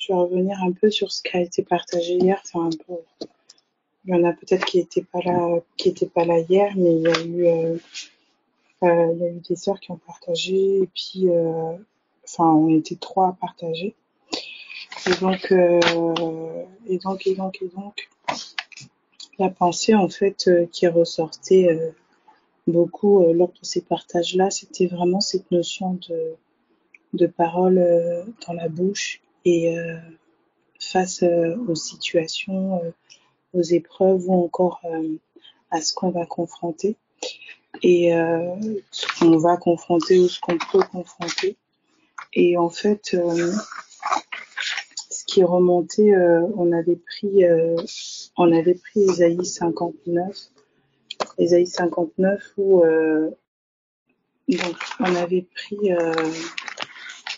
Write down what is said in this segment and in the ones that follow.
je vais revenir un peu sur ce qui a été partagé hier. Enfin, un peu, il y en a peut-être qui étaient pas là hier, mais il y a eu des sœurs qui ont partagé, et puis, on était 3 à partager. Et donc, la pensée, en fait, qui ressortait beaucoup lors de ces partages-là, c'était vraiment cette notion de parole dans la bouche et face aux situations, aux épreuves ou encore à ce qu'on va confronter et ce qu'on va confronter ou ce qu'on peut confronter. Et en fait, ce qui est remonté, on avait pris Ésaïe 59 où donc on avait pris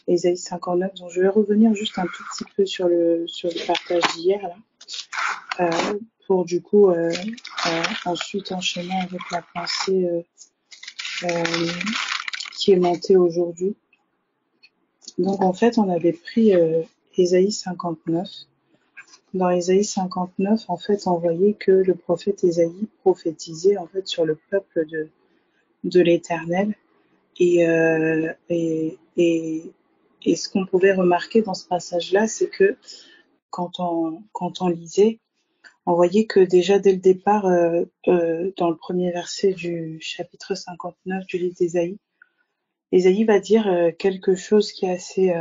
Ésaïe 59. Donc je vais revenir juste un tout petit peu sur le partage d'hier là, pour du coup ensuite enchaîner avec la pensée qui est montée aujourd'hui. Donc en fait on avait pris Ésaïe 59. Dans Ésaïe 59, en fait, on voyait que le prophète Ésaïe prophétisait en fait sur le peuple de l'Éternel. Et ce qu'on pouvait remarquer dans ce passage-là, c'est que quand on lisait, on voyait que déjà dès le départ, dans le premier verset du chapitre 59 du livre d'Ésaïe, Ésaïe va dire quelque chose qui est assez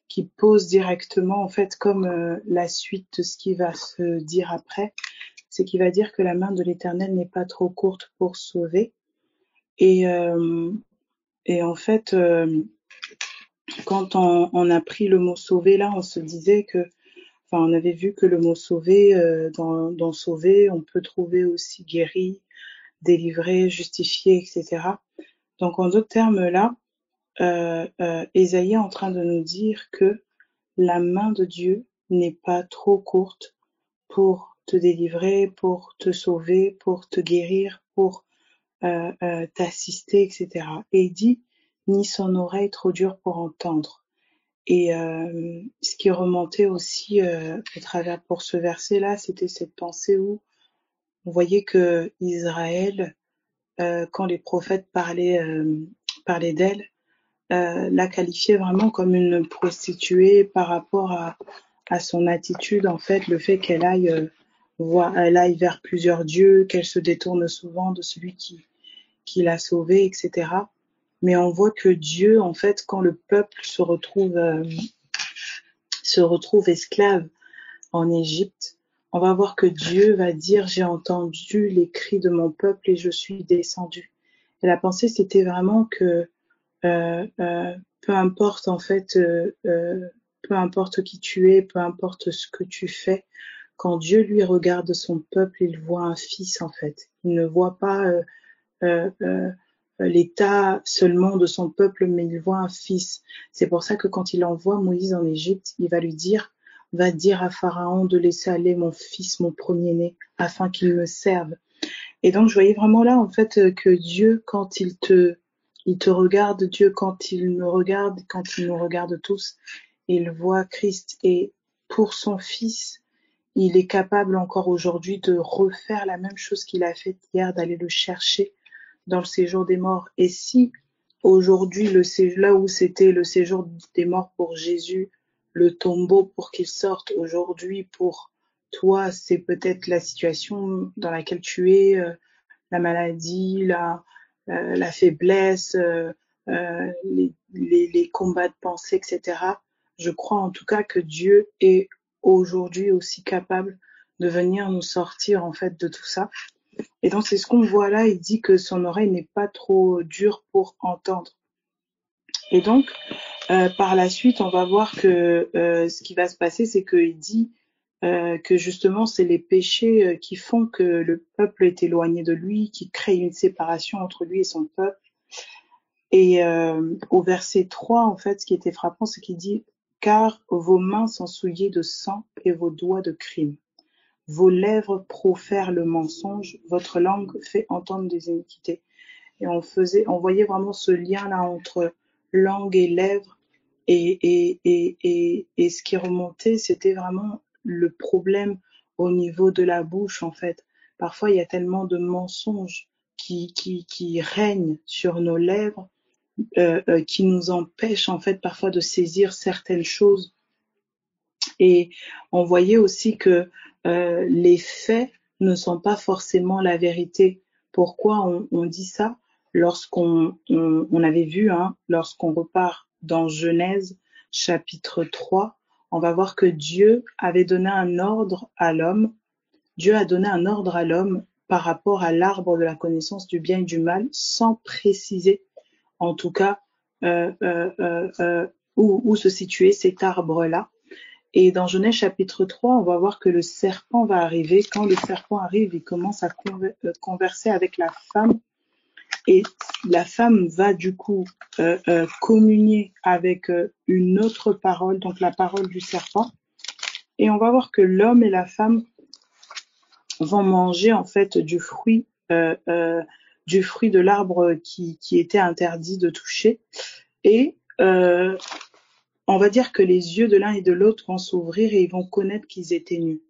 qui pose directement en fait comme la suite de ce qui va se dire après, c'est qu'il va dire que la main de l'Éternel n'est pas trop courte pour sauver. Et en fait, quand on a pris le mot sauver là, on se disait que, on avait vu que le mot sauver, dans sauver, on peut trouver aussi guéri, délivré, justifié, etc. Donc en d'autres termes là, Ésaïe est en train de nous dire que la main de Dieu n'est pas trop courte pour te délivrer, pour te sauver, pour te guérir, pour t'assister, etc. Et il dit, ni son oreille trop dure pour entendre. Et ce qui remontait aussi au travers pour ce verset-là, c'était cette pensée où on voyait que Israël, quand les prophètes parlaient d'elle, la qualifiait vraiment comme une prostituée par rapport à son attitude, en fait, le fait qu'elle aille vers plusieurs dieux, qu'elle se détourne souvent de celui qui l'a sauvée, etc. Mais on voit que Dieu, en fait, quand le peuple se retrouve esclave en Égypte, on va voir que Dieu va dire, j'ai entendu les cris de mon peuple et je suis descendu. Et la pensée, c'était vraiment que peu importe en fait, peu importe qui tu es, peu importe ce que tu fais, quand Dieu lui regarde son peuple, il voit un fils en fait. Il ne voit pas l'état seulement de son peuple, mais il voit un fils. C'est pour ça que quand il envoie Moïse en Égypte, il va lui dire, va dire à Pharaon de laisser aller mon fils, mon premier-né, afin qu'il me serve. Et donc je voyais vraiment là en fait que Dieu, quand il te regarde, Dieu quand il me regarde, quand il nous regarde tous, il voit Christ. Et pour son fils, il est capable encore aujourd'hui de refaire la même chose qu'il a fait hier, d'aller le chercher dans le séjour des morts. Et si aujourd'hui, là où c'était le séjour des morts pour Jésus, le tombeau pour qu'il sorte, aujourd'hui pour toi, c'est peut-être la situation dans laquelle tu es, la maladie, la faiblesse, les combats de pensée, etc. Je crois en tout cas que Dieu est aujourd'hui aussi capable de venir nous sortir en fait de tout ça. Et donc c'est ce qu'on voit là, il dit que son oreille n'est pas trop dure pour entendre. Et donc par la suite, on va voir que ce qui va se passer, c'est qu'il dit que justement c'est les péchés qui font que le peuple est éloigné de lui, qui créent une séparation entre lui et son peuple. Et au verset 3, en fait, ce qui était frappant, c'est qu'il dit « Car vos mains sont souillées de sang et vos doigts de crime. Vos lèvres profèrent le mensonge, votre langue fait entendre des iniquités. » Et on voyait vraiment ce lien-là entre langue et lèvres Et ce qui remontait, c'était vraiment le problème au niveau de la bouche, en fait. Parfois, il y a tellement de mensonges qui règnent sur nos lèvres, qui nous empêchent, en fait, parfois de saisir certaines choses. Et on voyait aussi que les faits ne sont pas forcément la vérité. Pourquoi on dit ça? On avait vu, lorsqu'on repart dans Genèse chapitre 3, on va voir que Dieu avait donné un ordre à l'homme. Dieu a donné un ordre à l'homme par rapport à l'arbre de la connaissance du bien et du mal, sans préciser, en tout cas, où se situait cet arbre-là. Et dans Genèse chapitre 3, on va voir que le serpent va arriver. Quand le serpent arrive, il commence à converser avec la femme. Et la femme va du coup communier avec une autre parole, donc la parole du serpent. Et on va voir que l'homme et la femme vont manger en fait du fruit de l'arbre qui était interdit de toucher. Et on va dire que les yeux de l'un et de l'autre vont s'ouvrir et ils vont connaître qu'ils étaient nus.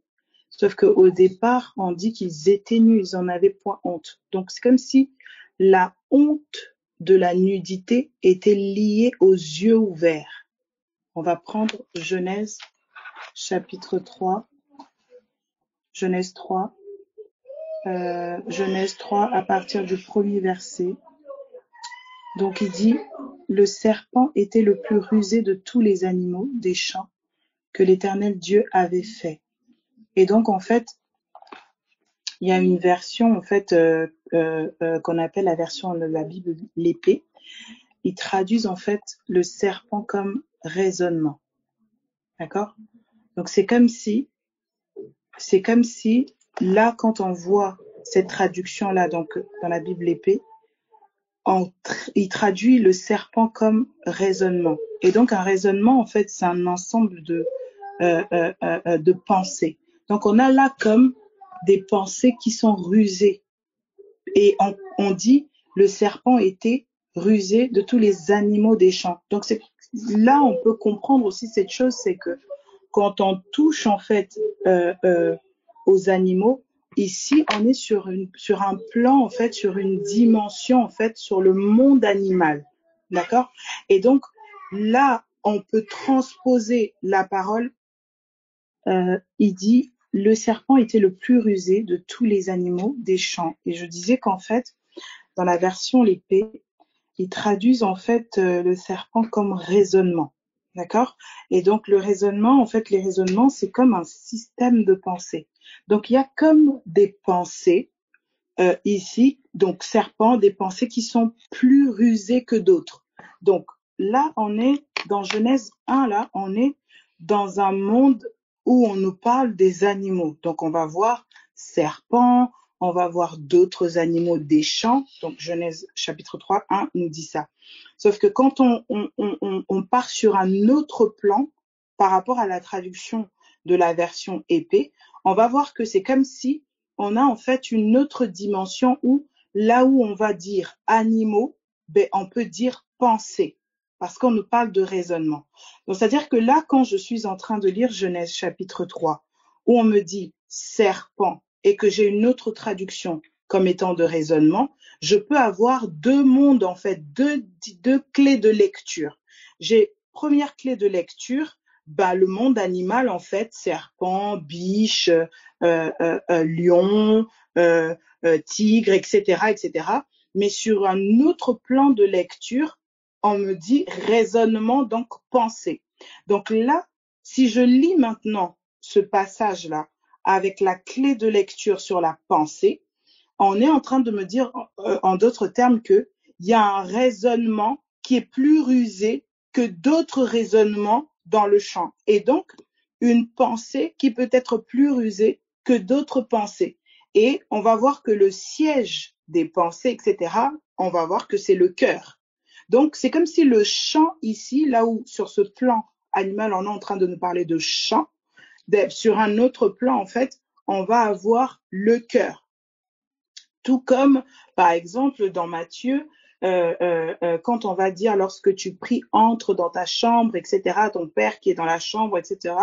Sauf qu'au départ, on dit qu'ils étaient nus, ils en avaient point honte. Donc c'est comme si la honte de la nudité était liée aux yeux ouverts. On va prendre Genèse chapitre 3, Genèse 3 à partir du premier verset. Donc il dit, le serpent était le plus rusé de tous les animaux des champs que l'Éternel Dieu avait fait. Et donc en fait, il y a une version en fait qu'on appelle la version de la Bible l'épée. Ils traduisent en fait le serpent comme raisonnement. D'accord? Donc c'est comme si là quand on voit cette traduction là donc dans la Bible l'épée, il traduit le serpent comme raisonnement. Et donc un raisonnement en fait c'est un ensemble de pensées. Donc on a là comme des pensées qui sont rusées. Et on dit le serpent était rusé de tous les animaux des champs. Donc là on peut comprendre aussi cette chose, c'est que quand on touche en fait aux animaux, ici on est sur un plan en fait, sur une dimension en fait, sur le monde animal, d'accord? Et donc là on peut transposer la parole. Il dit le serpent était le plus rusé de tous les animaux des champs. Et je disais qu'en fait, dans la version l'épée, ils traduisent en fait le serpent comme raisonnement. D'accord? Et donc le raisonnement, en fait, les raisonnements, c'est comme un système de pensée. Donc il y a comme des pensées ici, donc serpent, des pensées qui sont plus rusées que d'autres. Donc là, on est dans Genèse 1, là, on est dans un monde où on nous parle des animaux. Donc on va voir serpent, on va voir d'autres animaux des champs. Donc Genèse chapitre 3, 1 nous dit ça. Sauf que quand on part sur un autre plan par rapport à la traduction de la version épée, on va voir que c'est comme si on a en fait une autre dimension où là où on va dire animaux, on peut dire pensée, parce qu'on nous parle de raisonnement. Donc c'est-à-dire que là, quand je suis en train de lire Genèse chapitre 3, où on me dit serpent et que j'ai une autre traduction comme étant de raisonnement, je peux avoir deux mondes en fait, deux clés de lecture. J'ai première clé de lecture, le monde animal en fait, serpent, biche, lion, tigre, etc., etc. Mais sur un autre plan de lecture, on me dit raisonnement, donc pensée. Donc là, si je lis maintenant ce passage-là avec la clé de lecture sur la pensée, on est en train de me dire en d'autres termes que il y a un raisonnement qui est plus rusé que d'autres raisonnements dans le champ. Et donc, une pensée qui peut être plus rusée que d'autres pensées. Et on va voir que le siège des pensées, etc., on va voir que c'est le cœur. Donc, c'est comme si le champ ici, là où sur ce plan animal, on est en train de nous parler de champ, sur un autre plan, en fait, on va avoir le cœur. Tout comme, par exemple, dans Matthieu, quand on va dire lorsque tu pries, entre dans ta chambre, etc., ton Père qui est dans la chambre, etc.,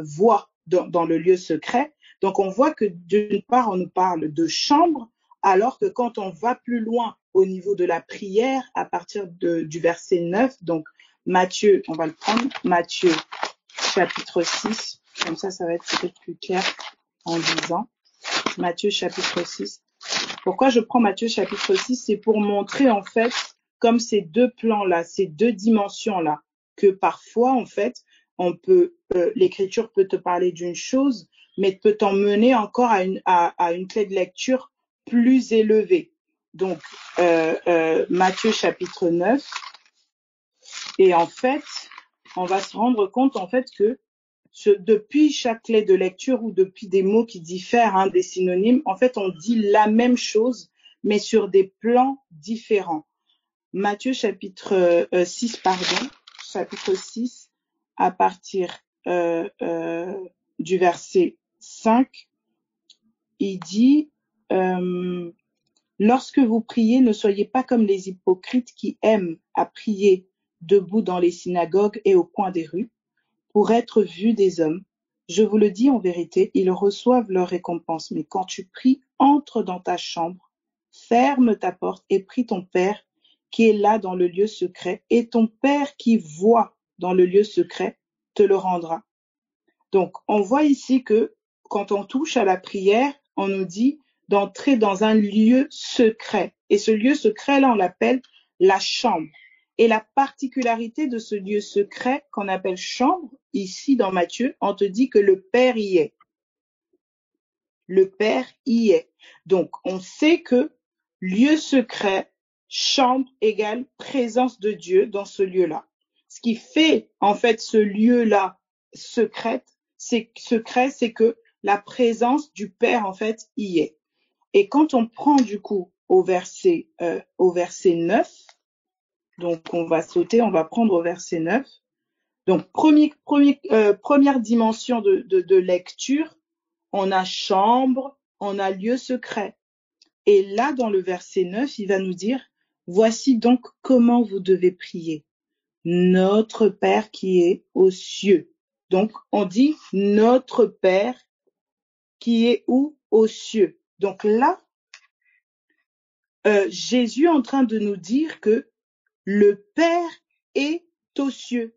voit dans le lieu secret. Donc on voit que d'une part, on nous parle de chambre, alors que quand on va plus loin au niveau de la prière, à partir du verset 9, donc Matthieu, on va le prendre, Matthieu chapitre 6, comme ça va être peut-être plus clair en disant. Matthieu chapitre 6. Pourquoi je prends Matthieu chapitre 6? C'est pour montrer en fait, comme ces deux plans-là, ces deux dimensions-là, que parfois en fait, l'écriture peut te parler d'une chose, mais peut t'emmener encore à une clé de lecture plus élevée. Donc, Matthieu chapitre 9, et en fait, on va se rendre compte en fait que depuis chaque clé de lecture ou depuis des mots qui diffèrent, des synonymes, en fait, on dit la même chose, mais sur des plans différents. Matthieu chapitre 6, chapitre 6, à partir du verset 5, il dit lorsque vous priez, ne soyez pas comme les hypocrites qui aiment à prier debout dans les synagogues et au coin des rues, pour être vus des hommes. Je vous le dis en vérité, ils reçoivent leur récompense. Mais quand tu pries, entre dans ta chambre, ferme ta porte et prie ton Père qui est là dans le lieu secret, et ton Père qui voit dans le lieu secret te le rendra. Donc, on voit ici que quand on touche à la prière, on nous dit d'entrer dans un lieu secret. Et ce lieu secret-là, on l'appelle la chambre. Et la particularité de ce lieu secret qu'on appelle chambre, ici dans Matthieu, on te dit que le Père y est. Le Père y est. Donc, on sait que lieu secret, chambre égale présence de Dieu dans ce lieu-là. Ce qui fait, en fait, ce lieu-là secret, c'est que la présence du Père, en fait, y est. Et quand on prend, du coup, au verset 9, donc on va sauter, on va prendre au verset 9. Donc, première dimension de lecture, on a chambre, on a lieu secret. Et là, dans le verset 9, il va nous dire, voici donc comment vous devez prier. Notre Père qui est aux cieux. Donc, on dit notre Père qui est où? Aux cieux. Donc là, Jésus est en train de nous dire que le Père est aux cieux.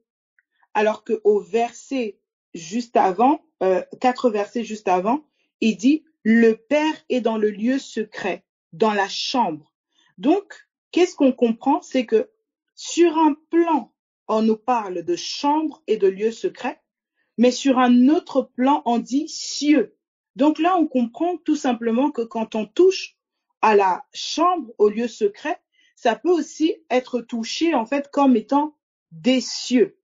Alors qu'au verset juste avant, 4 versets juste avant, il dit le Père est dans le lieu secret, dans la chambre. Donc, qu'est-ce qu'on comprend? C'est que sur un plan, on nous parle de chambre et de lieu secret, mais sur un autre plan, on dit cieux. Donc là, on comprend tout simplement que quand on touche à la chambre, au lieu secret, ça peut aussi être touché en fait comme étant des cieux.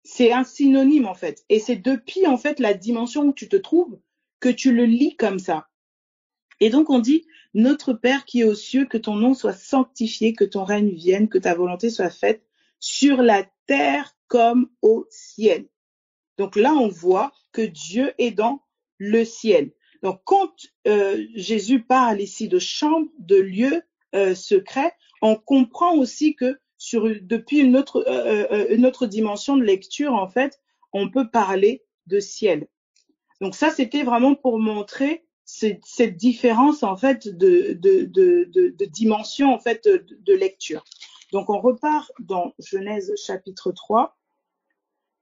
C'est un synonyme en fait. Et c'est depuis en fait la dimension où tu te trouves que tu le lis comme ça. Et donc on dit, notre Père qui est aux cieux, que ton nom soit sanctifié, que ton règne vienne, que ta volonté soit faite sur la terre comme au ciel. Donc là, on voit que Dieu est dans le ciel. Donc quand Jésus parle ici de chambre, de lieu secret, on comprend aussi que depuis une autre dimension de lecture, en fait, on peut parler de ciel. Donc ça, c'était vraiment pour montrer cette différence en fait de dimension en fait de lecture. Donc on repart dans Genèse chapitre 3.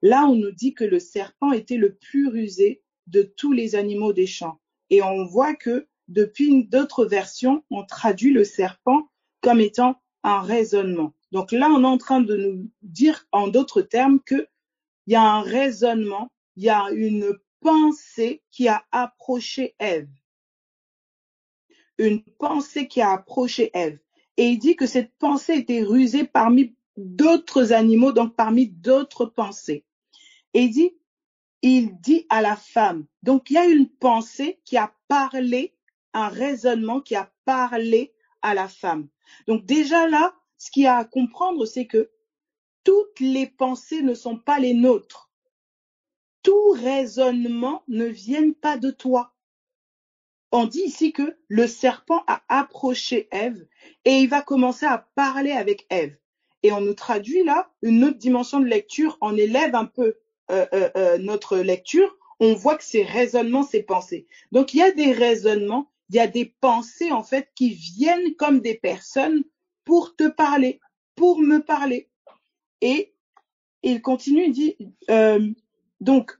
Là, on nous dit que le serpent était le plus rusé de tous les animaux des champs. Et on voit que depuis d'autres versions, on traduit le serpent comme étant un raisonnement. Donc là, on est en train de nous dire en d'autres termes qu'il y a un raisonnement, il y a une pensée qui a approché Ève. Une pensée qui a approché Ève. Et il dit que cette pensée était rusée parmi d'autres animaux, donc parmi d'autres pensées. Et il dit à la femme. Donc, il y a une pensée qui a parlé, un raisonnement qui a parlé à la femme. Donc, déjà là, ce qu'il y a à comprendre, c'est que toutes les pensées ne sont pas les nôtres. Tout raisonnement ne vient pas de toi. on dit ici que le serpent a approché Ève et il va commencer à parler avec Ève. Et on nous traduit là une autre dimension de lecture, on élève un peu notre lecture, on voit que c'est raisonnements, c'est pensées. Donc il y a des raisonnements, il y a des pensées en fait qui viennent comme des personnes pour te parler, pour me parler. Et il continue, il dit, donc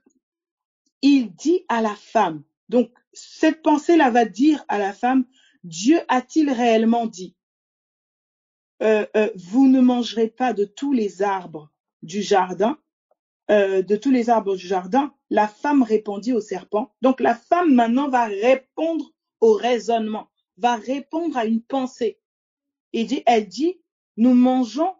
il dit à la femme, donc cette pensée-là va dire à la femme, Dieu a-t-il réellement dit, vous ne mangerez pas de tous les arbres du jardin, de tous les arbres du jardin? La femme répondit au serpent. Donc la femme maintenant va répondre au raisonnement, va répondre à une pensée. Elle dit, nous mangeons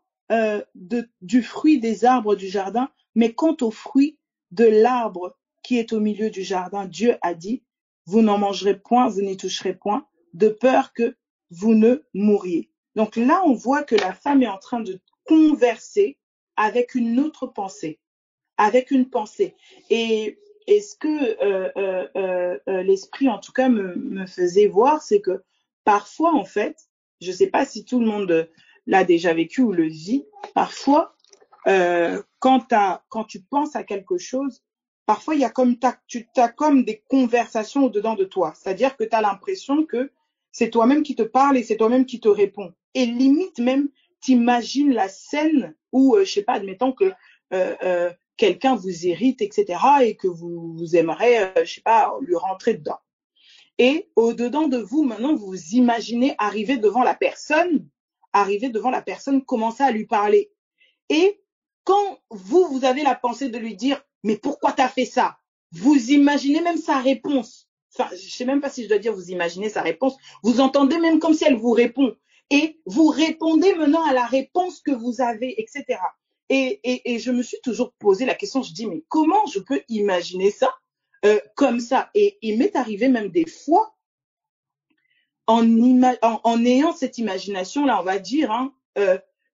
du fruit des arbres du jardin, mais quant au fruit de l'arbre qui est au milieu du jardin, Dieu a dit, vous n'en mangerez point, vous n'y toucherez point, de peur que vous ne mouriez. Donc là, on voit que la femme est en train de converser avec une autre pensée, avec une pensée. Et ce que l'esprit, en tout cas, me faisait voir, c'est que parfois, en fait, je ne sais pas si tout le monde l'a déjà vécu ou le vit, parfois, quand tu penses à quelque chose, parfois, il y a tu as comme des conversations au-dedans de toi. C'est-à-dire que tu as l'impression que c'est toi-même qui te parle et c'est toi-même qui te répond. Et limite même, t'imagines la scène où, je sais pas, admettons que quelqu'un vous irrite, etc., et que vous aimeriez, je sais pas, lui rentrer dedans. Et au-dedans de vous, maintenant, vous vous imaginez arriver devant la personne, commencer à lui parler. Et quand vous avez la pensée de lui dire, mais pourquoi t'as fait ça? Vous imaginez même sa réponse. Enfin, je sais même pas si je dois dire vous imaginez sa réponse. Vous entendez même comme si elle vous répond. Et vous répondez maintenant à la réponse que vous avez, etc. Et je me suis toujours posé la question, je dis, mais comment je peux imaginer ça comme ça? Et il m'est arrivé même des fois, en ayant cette imagination-là, on va dire, hein,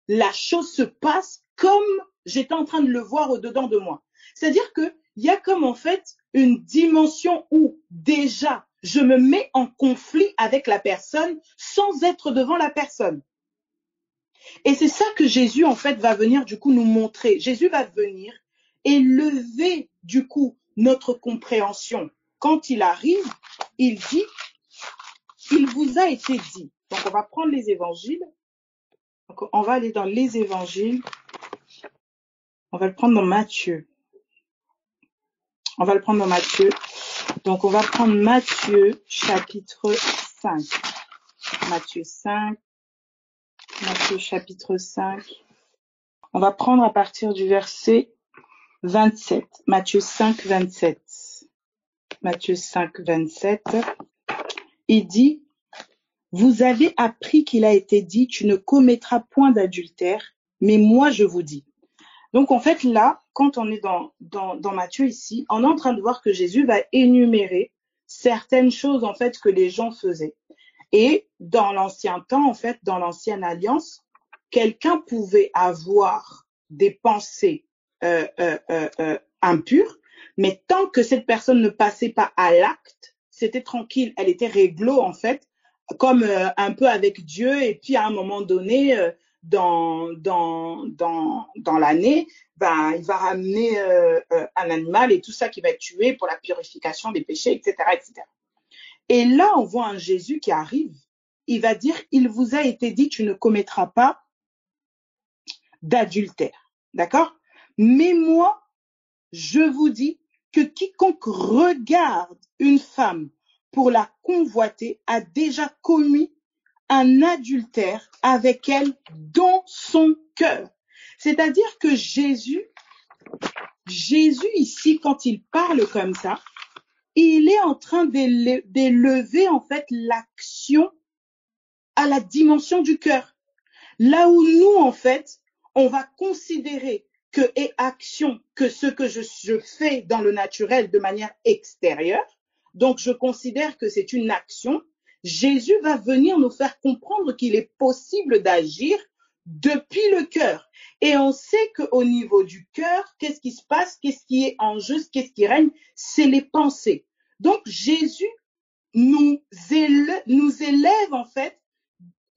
la chose se passe comme j'étais en train de le voir au-dedans de moi. C'est-à-dire qu'il y a comme en fait une dimension où déjà je me mets en conflit avec la personne sans être devant la personne. Et c'est ça que Jésus en fait va venir du coup nous montrer. Jésus va venir élever du coup notre compréhension. Quand il arrive, il dit, il vous a été dit. Donc on va prendre les évangiles. Donc, on va aller dans les évangiles. On va le prendre dans Matthieu. Donc on va prendre Matthieu chapitre 5. Matthieu chapitre 5. On va prendre à partir du verset 27. Matthieu 5, 27. Matthieu 5, 27. Il dit, vous avez appris qu'il a été dit, tu ne commettras point d'adultère, mais moi je vous dis. Donc en fait là, quand on est dans Matthieu ici, on est en train de voir que Jésus va énumérer certaines choses en fait que les gens faisaient. Et dans l'ancien temps, en fait, dans l'ancienne alliance, quelqu'un pouvait avoir des pensées impures, mais tant que cette personne ne passait pas à l'acte, c'était tranquille, elle était réglo en fait, comme un peu avec Dieu. Et puis à un moment donné, dans l'année, ben, il va ramener un animal et tout ça qui va être tué pour la purification des péchés, etc., etc. Et là, on voit un Jésus qui arrive. Il va dire, il vous a été dit, tu ne commettras pas d'adultère. D'accord? Mais moi, je vous dis que quiconque regarde une femme pour la convoiter a déjà commis un adultère avec elle dans son cœur. C'est-à-dire que Jésus ici, quand il parle comme ça, il est en train d'élever en fait l'action à la dimension du cœur. Là où nous, en fait, on va considérer que est action que ce que je fais dans le naturel de manière extérieure. Donc, je considère que c'est une action. Jésus va venir nous faire comprendre qu'il est possible d'agir depuis le cœur. Et on sait qu'au niveau du cœur, qu'est-ce qui se passe? Qu'est-ce qui est en jeu? Qu'est-ce qui règne? C'est les pensées. Donc, Jésus nous élève en fait,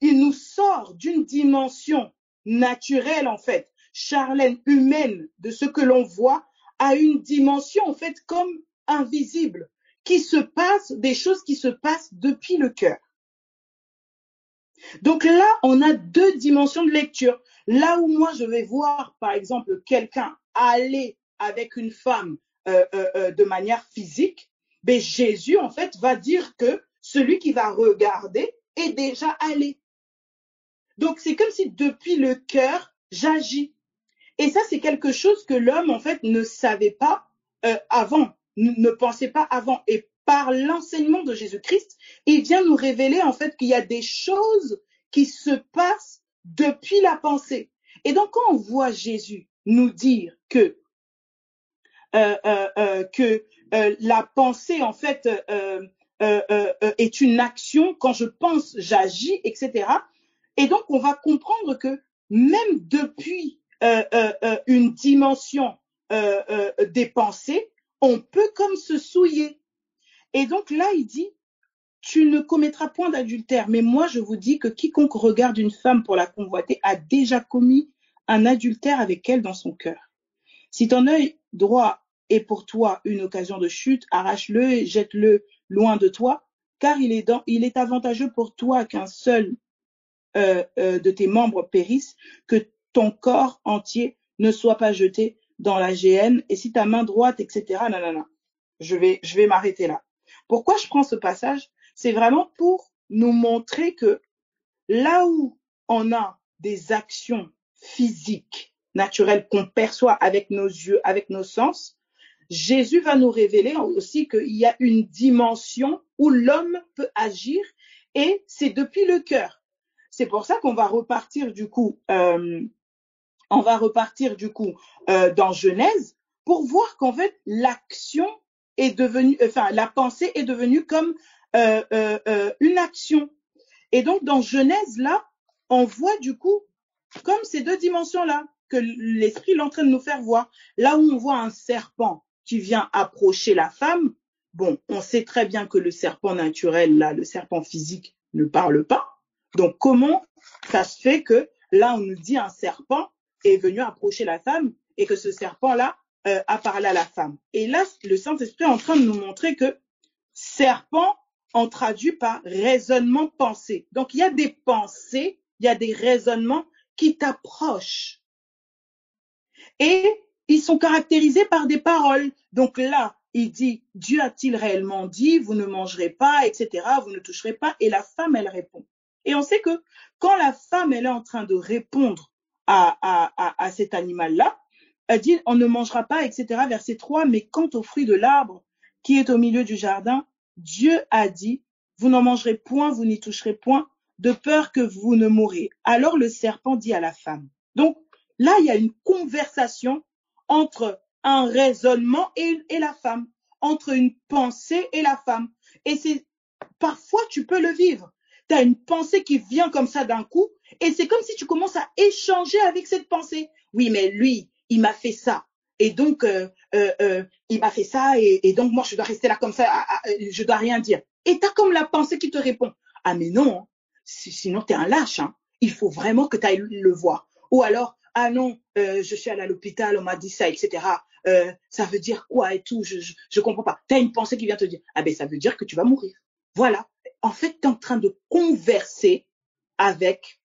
il nous sort d'une dimension naturelle en fait, charnelle, humaine, de ce que l'on voit, à une dimension en fait comme invisible, qui se passe, des choses qui se passent depuis le cœur. Donc là, on a deux dimensions de lecture. Là où moi, je vais voir, par exemple, quelqu'un aller avec une femme de manière physique, mais Jésus, en fait, va dire que celui qui va regarder est déjà allé. Donc, c'est comme si depuis le cœur, j'agis. Et ça, c'est quelque chose que l'homme, en fait, ne savait pas avant, ne pensait pas avant. Et par l'enseignement de Jésus-Christ, il vient nous révéler, en fait, qu'il y a des choses qui se passent depuis la pensée. Et donc, quand on voit Jésus nous dire que la pensée, en fait, est une action, quand je pense, j'agis, etc. Et donc, on va comprendre que même depuis une dimension des pensées, on peut comme se souiller. Et donc là, il dit, tu ne commettras point d'adultère. Mais moi, je vous dis que quiconque regarde une femme pour la convoiter a déjà commis un adultère avec elle dans son cœur. Si ton œil droit est pour toi une occasion de chute, arrache-le et jette-le loin de toi, car il est avantageux pour toi qu'un seul de tes membres périsse, que ton corps entier ne soit pas jeté dans la géhenne. Et si ta main droite, etc., non. Je vais m'arrêter là. Pourquoi je prends ce passage? C'est vraiment pour nous montrer que là où on a des actions physiques, naturelles qu'on perçoit avec nos yeux, avec nos sens, Jésus va nous révéler aussi qu'il y a une dimension où l'homme peut agir et c'est depuis le cœur. C'est pour ça qu'on va repartir du coup, dans Genèse pour voir qu'en fait l'action est devenue, enfin la pensée est devenue comme une action. Et donc dans Genèse là, on voit du coup comme ces deux dimensions là que l'esprit est en train de nous faire voir. Là où on voit un serpent qui vient approcher la femme, bon, on sait très bien que le serpent naturel là, le serpent physique ne parle pas. Donc comment ça se fait que là on nous dit un serpent est venu approcher la femme et que ce serpent-là a parlé à la femme. Et là, le Saint-Esprit est en train de nous montrer que serpent, on traduit par raisonnement pensée. Donc, il y a des pensées, il y a des raisonnements qui t'approchent. Et ils sont caractérisés par des paroles. Donc là, il dit, Dieu a-t-il réellement dit, vous ne mangerez pas, etc., vous ne toucherez pas. Et la femme, elle répond. Et on sait que quand la femme, elle est en train de répondre à cet animal-là, elle dit, on ne mangera pas, etc., verset 3, mais quant au fruit de l'arbre qui est au milieu du jardin, Dieu a dit, vous n'en mangerez point, vous n'y toucherez point, de peur que vous ne mourrez. Alors le serpent dit à la femme. Donc là, il y a une conversation entre un raisonnement et la femme, entre une pensée et la femme. Et c'est parfois tu peux le vivre. Tu as une pensée qui vient comme ça d'un coup, et c'est comme si tu commences à échanger avec cette pensée. Oui, mais lui, il m'a fait ça. Et donc, il m'a fait ça, et donc moi, je dois rester là comme ça, je dois rien dire. Et tu as comme la pensée qui te répond. Ah, mais non, sinon tu es un lâche. Hein. Il faut vraiment que tu ailles le voir. Ou alors, ah non, je suis allée à l'hôpital, on m'a dit ça, etc. Ça veut dire quoi et tout, je comprends pas. Tu as une pensée qui vient te dire, ah ben ça veut dire que tu vas mourir. Voilà. En fait, tu es en train de converser avec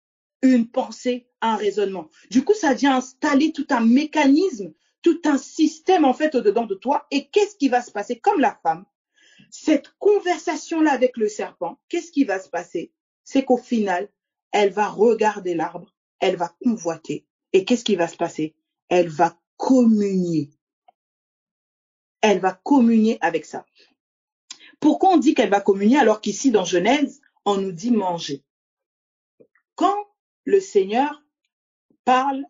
une pensée, un raisonnement. Du coup, ça vient installer tout un mécanisme, tout un système en fait au-dedans de toi. Et qu'est-ce qui va se passer? Comme la femme, cette conversation-là avec le serpent, qu'est-ce qui va se passer? C'est qu'au final, elle va regarder l'arbre, elle va convoiter. Et qu'est-ce qui va se passer? Elle va communier. Elle va communier avec ça. Pourquoi on dit qu'elle va communier alors qu'ici dans Genèse, on nous dit manger? Quand le Seigneur parle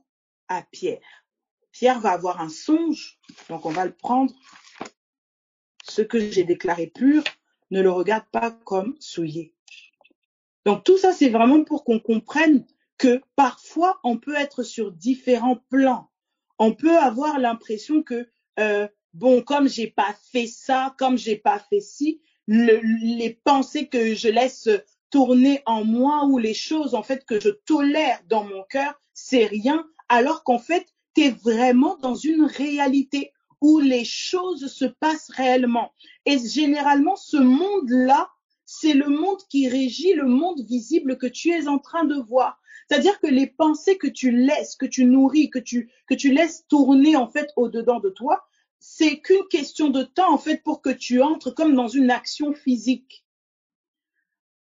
à Pierre, Pierre va avoir un songe, donc on va le prendre. Ce que j'ai déclaré pur, ne le regarde pas comme souillé. Donc tout ça, c'est vraiment pour qu'on comprenne que parfois, on peut être sur différents plans. On peut avoir l'impression que, bon, comme j'ai pas fait ça, comme j'ai pas fait ci, les pensées que je laisse tourner en moi ou les choses en fait que je tolère dans mon cœur, c'est rien, alors qu'en fait, tu es vraiment dans une réalité où les choses se passent réellement. Et généralement, ce monde-là, c'est le monde qui régit le monde visible que tu es en train de voir. C'est-à-dire que les pensées que tu laisses, que tu nourris, que tu laisses tourner en fait au-dedans de toi, c'est qu'une question de temps en fait pour que tu entres comme dans une action physique.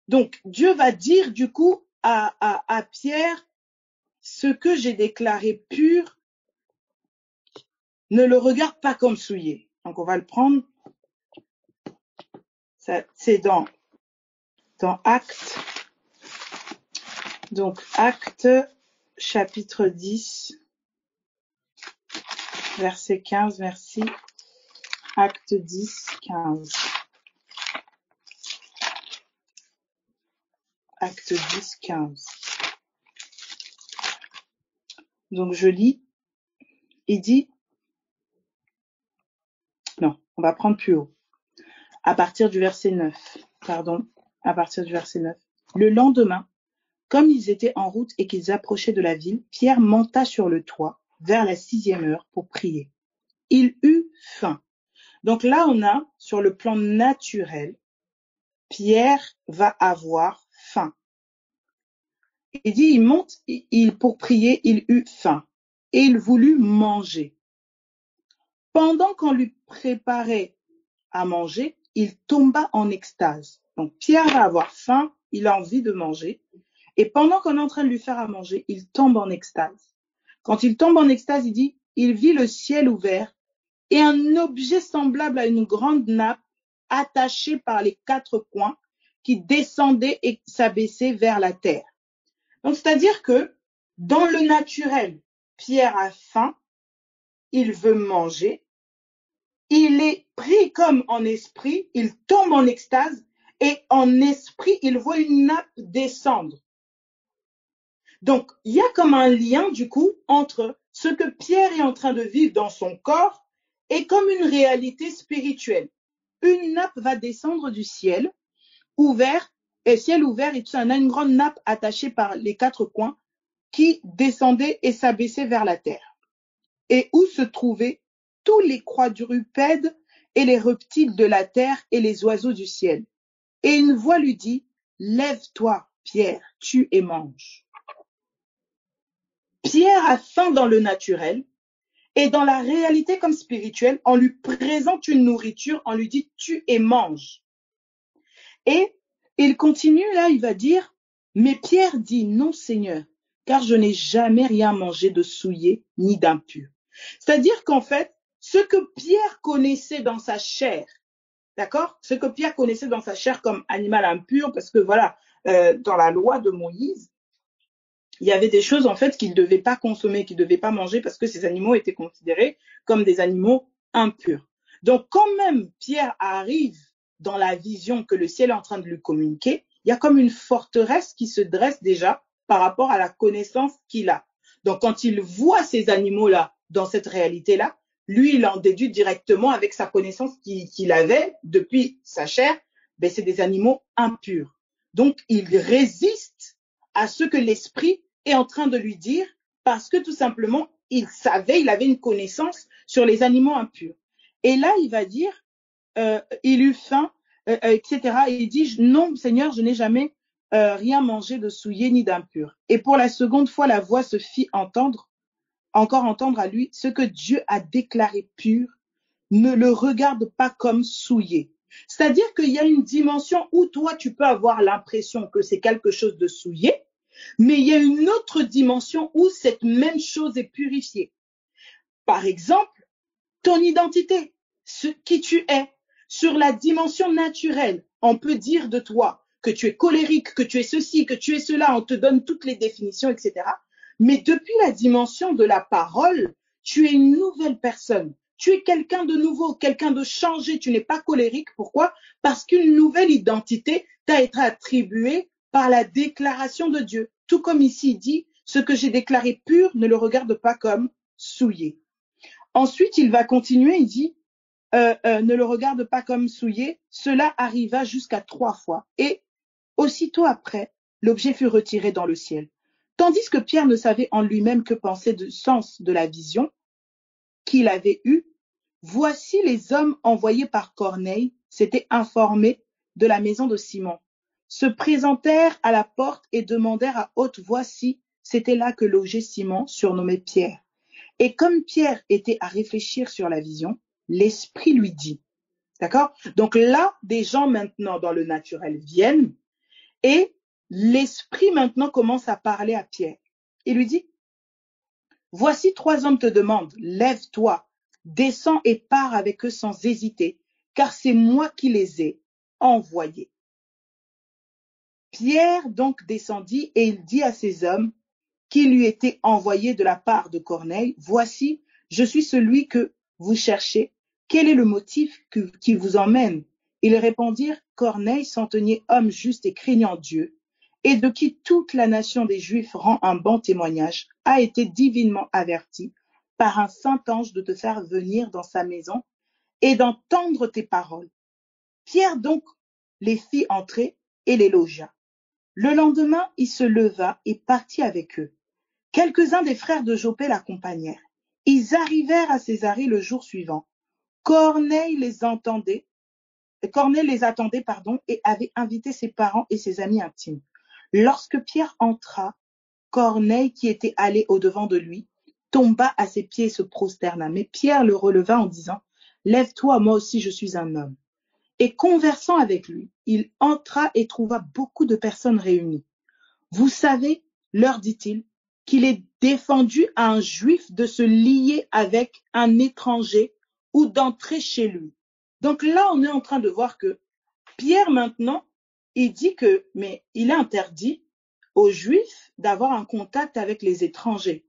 Donc Dieu va dire du coup à Pierre, ce que j'ai déclaré pur, ne le regarde pas comme souillé. Donc on va le prendre. C'est dans Actes. Donc Actes chapitre 10, verset 15, merci. Actes 10, 15. Actes 10, 15. Donc je lis, il dit, non, on va prendre plus haut. À partir du verset 9. Le lendemain, comme ils étaient en route et qu'ils approchaient de la ville, Pierre monta sur le toit vers la 6e heure pour prier. Il eut faim. Donc là, on a, sur le plan naturel, Pierre va avoir faim. Il dit, il monte, pour prier, il eut faim. Et il voulut manger. Pendant qu'on lui préparait à manger, il tomba en extase. Donc Pierre va avoir faim, il a envie de manger. Et pendant qu'on est en train de lui faire à manger, il tombe en extase. Quand il tombe en extase, il dit, il vit le ciel ouvert et un objet semblable à une grande nappe attachée par les 4 coins qui descendait et s'abaissait vers la terre. Donc, c'est-à-dire que dans le naturel, Pierre a faim, il veut manger, il est pris comme en esprit, il tombe en extase et en esprit, il voit une nappe descendre. Donc, il y a comme un lien, du coup, entre ce que Pierre est en train de vivre dans son corps et comme une réalité spirituelle. Une nappe va descendre du ciel, ouvert, et ciel ouvert, et on a une grande nappe attachée par les 4 coins qui descendait et s'abaissait vers la terre. Et où se trouvaient tous les quadrupèdes et les reptiles de la terre et les oiseaux du ciel. Et une voix lui dit, lève-toi, Pierre, tue et mange. Pierre a faim dans le naturel et dans la réalité comme spirituelle, on lui présente une nourriture, on lui dit tue et mange. Et il continue là, il va dire, mais Pierre dit non Seigneur, car je n'ai jamais rien mangé de souillé ni d'impur. C'est-à-dire qu'en fait, ce que Pierre connaissait dans sa chair, d'accord, ce que Pierre connaissait dans sa chair comme animal impur, parce que voilà, dans la loi de Moïse, il y avait des choses en fait qu'il ne devait pas consommer, qu'il ne devait pas manger parce que ces animaux étaient considérés comme des animaux impurs. Donc quand même Pierre arrive dans la vision que le ciel est en train de lui communiquer, il y a comme une forteresse qui se dresse déjà par rapport à la connaissance qu'il a. Donc quand il voit ces animaux-là dans cette réalité-là, lui il en déduit directement avec sa connaissance qu'il avait depuis sa chair, ben, c'est des animaux impurs. Donc il résiste à ce que l'esprit est en train de lui dire parce que tout simplement, il savait, il avait une connaissance sur les animaux impurs. Et là, il va dire, il eut faim, etc. Et il dit, non, Seigneur, je n'ai jamais rien mangé de souillé ni d'impur. Et pour la seconde fois, la voix se fit entendre à lui, ce que Dieu a déclaré pur, ne le regarde pas comme souillé. C'est-à-dire qu'il y a une dimension où toi, tu peux avoir l'impression que c'est quelque chose de souillé, mais il y a une autre dimension où cette même chose est purifiée. Par exemple, ton identité, qui tu es, sur la dimension naturelle, on peut dire de toi que tu es colérique, que tu es ceci, que tu es cela, on te donne toutes les définitions, etc. Mais depuis la dimension de la parole, tu es une nouvelle personne. Tu es quelqu'un de nouveau, quelqu'un de changé. Tu n'es pas colérique. Pourquoi? Parce qu'une nouvelle identité t'a été attribuée par la déclaration de Dieu. Tout comme ici il dit, ce que j'ai déclaré pur, ne le regarde pas comme souillé. Ensuite, il va continuer, il dit, ne le regarde pas comme souillé, cela arriva jusqu'à 3 fois. Et aussitôt après, l'objet fut retiré dans le ciel. Tandis que Pierre ne savait en lui-même que penser du sens de la vision qu'il avait eue, voici les hommes envoyés par Corneille s'étaient informés de la maison de Simon, se présentèrent à la porte et demandèrent à haute voix si c'était là que logeait Simon, surnommé Pierre. Et comme Pierre était à réfléchir sur la vision, l'Esprit lui dit, d'accord? Donc là, des gens maintenant dans le naturel viennent et l'Esprit maintenant commence à parler à Pierre. Il lui dit, voici 3 hommes te demandent, lève-toi, descends et pars avec eux sans hésiter, car c'est moi qui les ai envoyés. Pierre donc descendit et il dit à ces hommes qui lui étaient envoyés de la part de Corneille, voici, je suis celui que vous cherchez. Quel est le motif qui vous emmène? Ils répondirent, Corneille, centenier, homme juste et craignant Dieu, et de qui toute la nation des Juifs rend un bon témoignage, a été divinement averti par un saint ange de te faire venir dans sa maison et d'entendre tes paroles. Pierre donc les fit entrer et les logea. Le lendemain, il se leva et partit avec eux. Quelques-uns des frères de Joppé l'accompagnèrent. Ils arrivèrent à Césarée le jour suivant. Corneille les attendait, et avait invité ses parents et ses amis intimes. Lorsque Pierre entra, Corneille, qui était allé au-devant de lui, tomba à ses pieds et se prosterna. Mais Pierre le releva en disant, lève-toi, moi aussi je suis un homme. Et conversant avec lui, il entra et trouva beaucoup de personnes réunies. Vous savez, leur dit-il, qu'il est défendu à un juif de se lier avec un étranger ou d'entrer chez lui. Donc là, on est en train de voir que Pierre, maintenant, il dit que, mais il est interdit aux juifs d'avoir un contact avec les étrangers.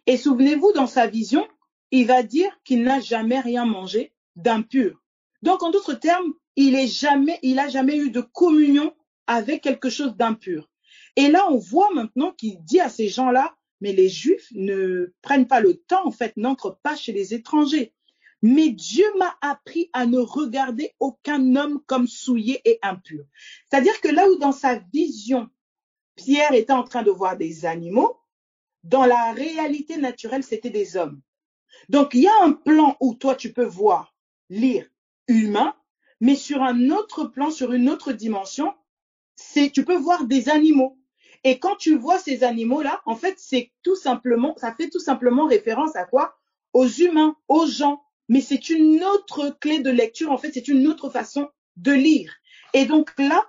Et souvenez-vous, dans sa vision, il va dire qu'il n'a jamais rien mangé d'impur. Donc, en d'autres termes, il a jamais eu de communion avec quelque chose d'impur. Et là, on voit maintenant qu'il dit à ces gens-là, mais les Juifs ne prennent pas le temps, en fait, n'entrent pas chez les étrangers. Mais Dieu m'a appris à ne regarder aucun homme comme souillé et impur. C'est-à-dire que là où dans sa vision, Pierre était en train de voir des animaux, dans la réalité naturelle, c'était des hommes. Donc, il y a un plan où toi, tu peux voir, lire humain, mais sur un autre plan, sur une autre dimension, tu peux voir des animaux. Et quand tu vois ces animaux-là, en fait, ça fait tout simplement référence à quoi? Aux humains, aux gens. Mais c'est une autre clé de lecture, en fait, c'est une autre façon de lire. Et donc là,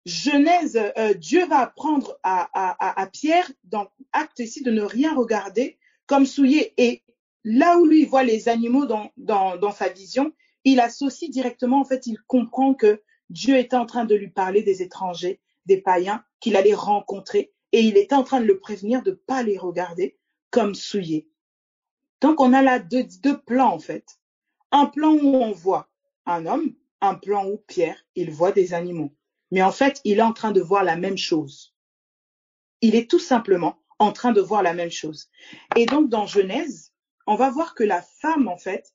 Genèse, Dieu va apprendre à Pierre, dans Acte ici, de ne rien regarder comme souillé. Et là où lui voit les animaux dans sa vision, il associe directement, en fait, il comprend que Dieu était en train de lui parler des étrangers, des païens qu'il allait rencontrer, et il était en train de le prévenir de ne pas les regarder comme souillés. Donc on a là deux plans, en fait. Un plan où on voit un homme, un plan où Pierre, il voit des animaux. Mais en fait, il est en train de voir la même chose. Il est tout simplement en train de voir la même chose. Et donc, dans Genèse, on va voir que la femme, en fait,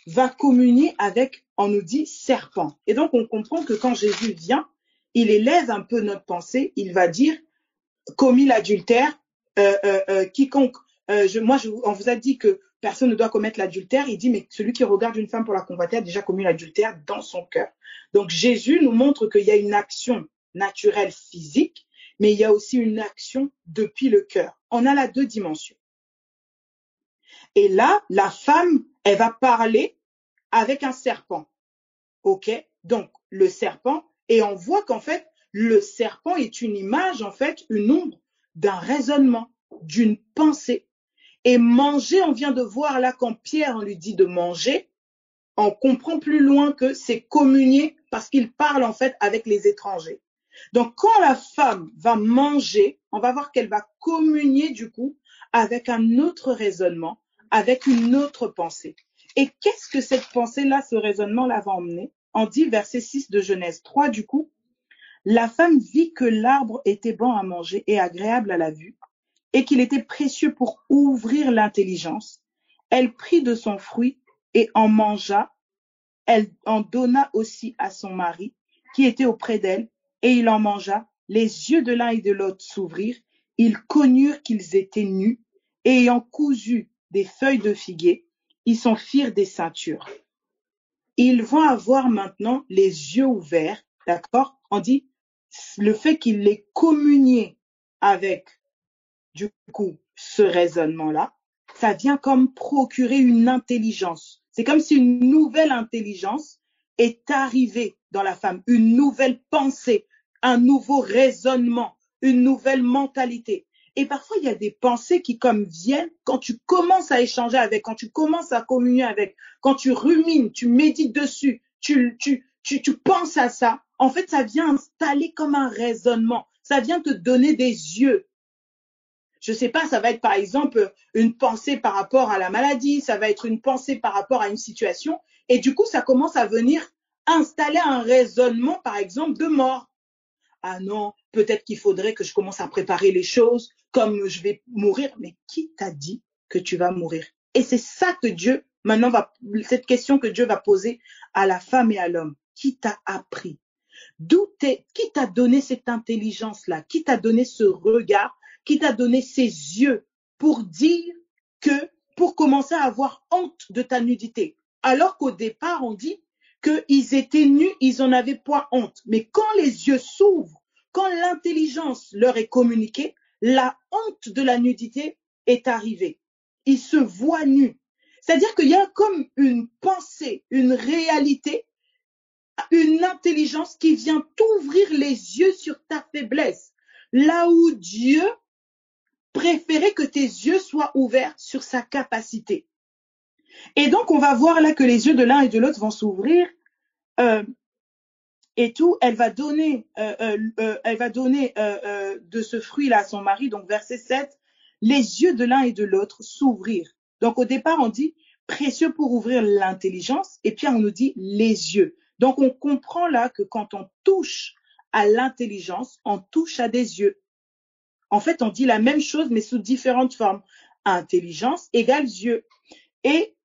va communier avec, on nous dit, serpent. Et donc, on comprend que quand Jésus vient, il élève un peu notre pensée. Il va dire, commis l'adultère, quiconque, on vous a dit que personne ne doit commettre l'adultère. Il dit, mais celui qui regarde une femme pour la convoiter a déjà commis l'adultère dans son cœur. Donc Jésus nous montre qu'il y a une action naturelle physique, mais il y a aussi une action depuis le cœur. On a là 2 dimensions. Et là, la femme, elle va parler avec un serpent. OK? Donc, le serpent, et on voit qu'en fait, le serpent est une image, en fait, une ombre d'un raisonnement, d'une pensée. Et manger, on vient de voir là, quand Pierre lui dit de manger, on comprend plus loin que c'est communier parce qu'il parle en fait avec les étrangers. Donc, quand la femme va manger, on va voir qu'elle va communier du coup avec un autre raisonnement, avec une autre pensée. Et qu'est-ce que cette pensée-là, ce raisonnement-là va emmener? On dit verset 6 de Genèse 3, du coup, la femme vit que l'arbre était bon à manger et agréable à la vue, et qu'il était précieux pour ouvrir l'intelligence. Elle prit de son fruit et en mangea Elle en donna aussi à son mari, qui était auprès d'elle, et il en mangea. Les yeux de l'un et de l'autre s'ouvrirent. Ils connurent qu'ils étaient nus, et ayant cousu des feuilles de figuier, ils s'en firent des ceintures. Ils vont avoir maintenant les yeux ouverts, d'accord? On dit le fait qu'il ait communié avec, du coup, ce raisonnement-là, ça vient comme procurer une intelligence. C'est comme si une nouvelle intelligence est arrivée dans la femme, une nouvelle pensée, un nouveau raisonnement, une nouvelle mentalité. Et parfois, il y a des pensées qui comme viennent quand tu commences à échanger avec, quand tu commences à communier avec, quand tu rumines, tu médites dessus, tu penses à ça. En fait, ça vient installer comme un raisonnement. Ça vient te donner des yeux. Je sais pas, ça va être par exemple une pensée par rapport à la maladie, ça va être une pensée par rapport à une situation. Et du coup, ça commence à venir installer un raisonnement, par exemple, de mort. Ah non, peut-être qu'il faudrait que je commence à préparer les choses comme je vais mourir. Mais qui t'a dit que tu vas mourir? Et c'est ça que Dieu, maintenant, cette question que Dieu va poser à la femme et à l'homme. Qui t'a appris? Qui t'a donné cette intelligence-là? Qui t'a donné ce regard? Qui t'a donné ces yeux pour dire que, pour commencer à avoir honte de ta nudité? Alors qu'au départ, on dit qu'ils étaient nus, ils en avaient point honte. Mais quand les yeux s'ouvrent, quand l'intelligence leur est communiquée, la honte de la nudité est arrivée. Ils se voient nus. C'est-à-dire qu'il y a comme une pensée, une réalité, une intelligence qui vient t'ouvrir les yeux sur ta faiblesse. Là où Dieu préférait que tes yeux soient ouverts sur sa capacité. Et donc, on va voir là que les yeux de l'un et de l'autre vont s'ouvrir. Et tout, elle va donner de ce fruit-là à son mari. Donc, verset 7, les yeux de l'un et de l'autre s'ouvrirent. Donc, au départ, on dit précieux pour ouvrir l'intelligence, et puis on nous dit les yeux. Donc, on comprend là que quand on touche à l'intelligence, on touche à des yeux. En fait, on dit la même chose, mais sous différentes formes. Intelligence égale yeux. Et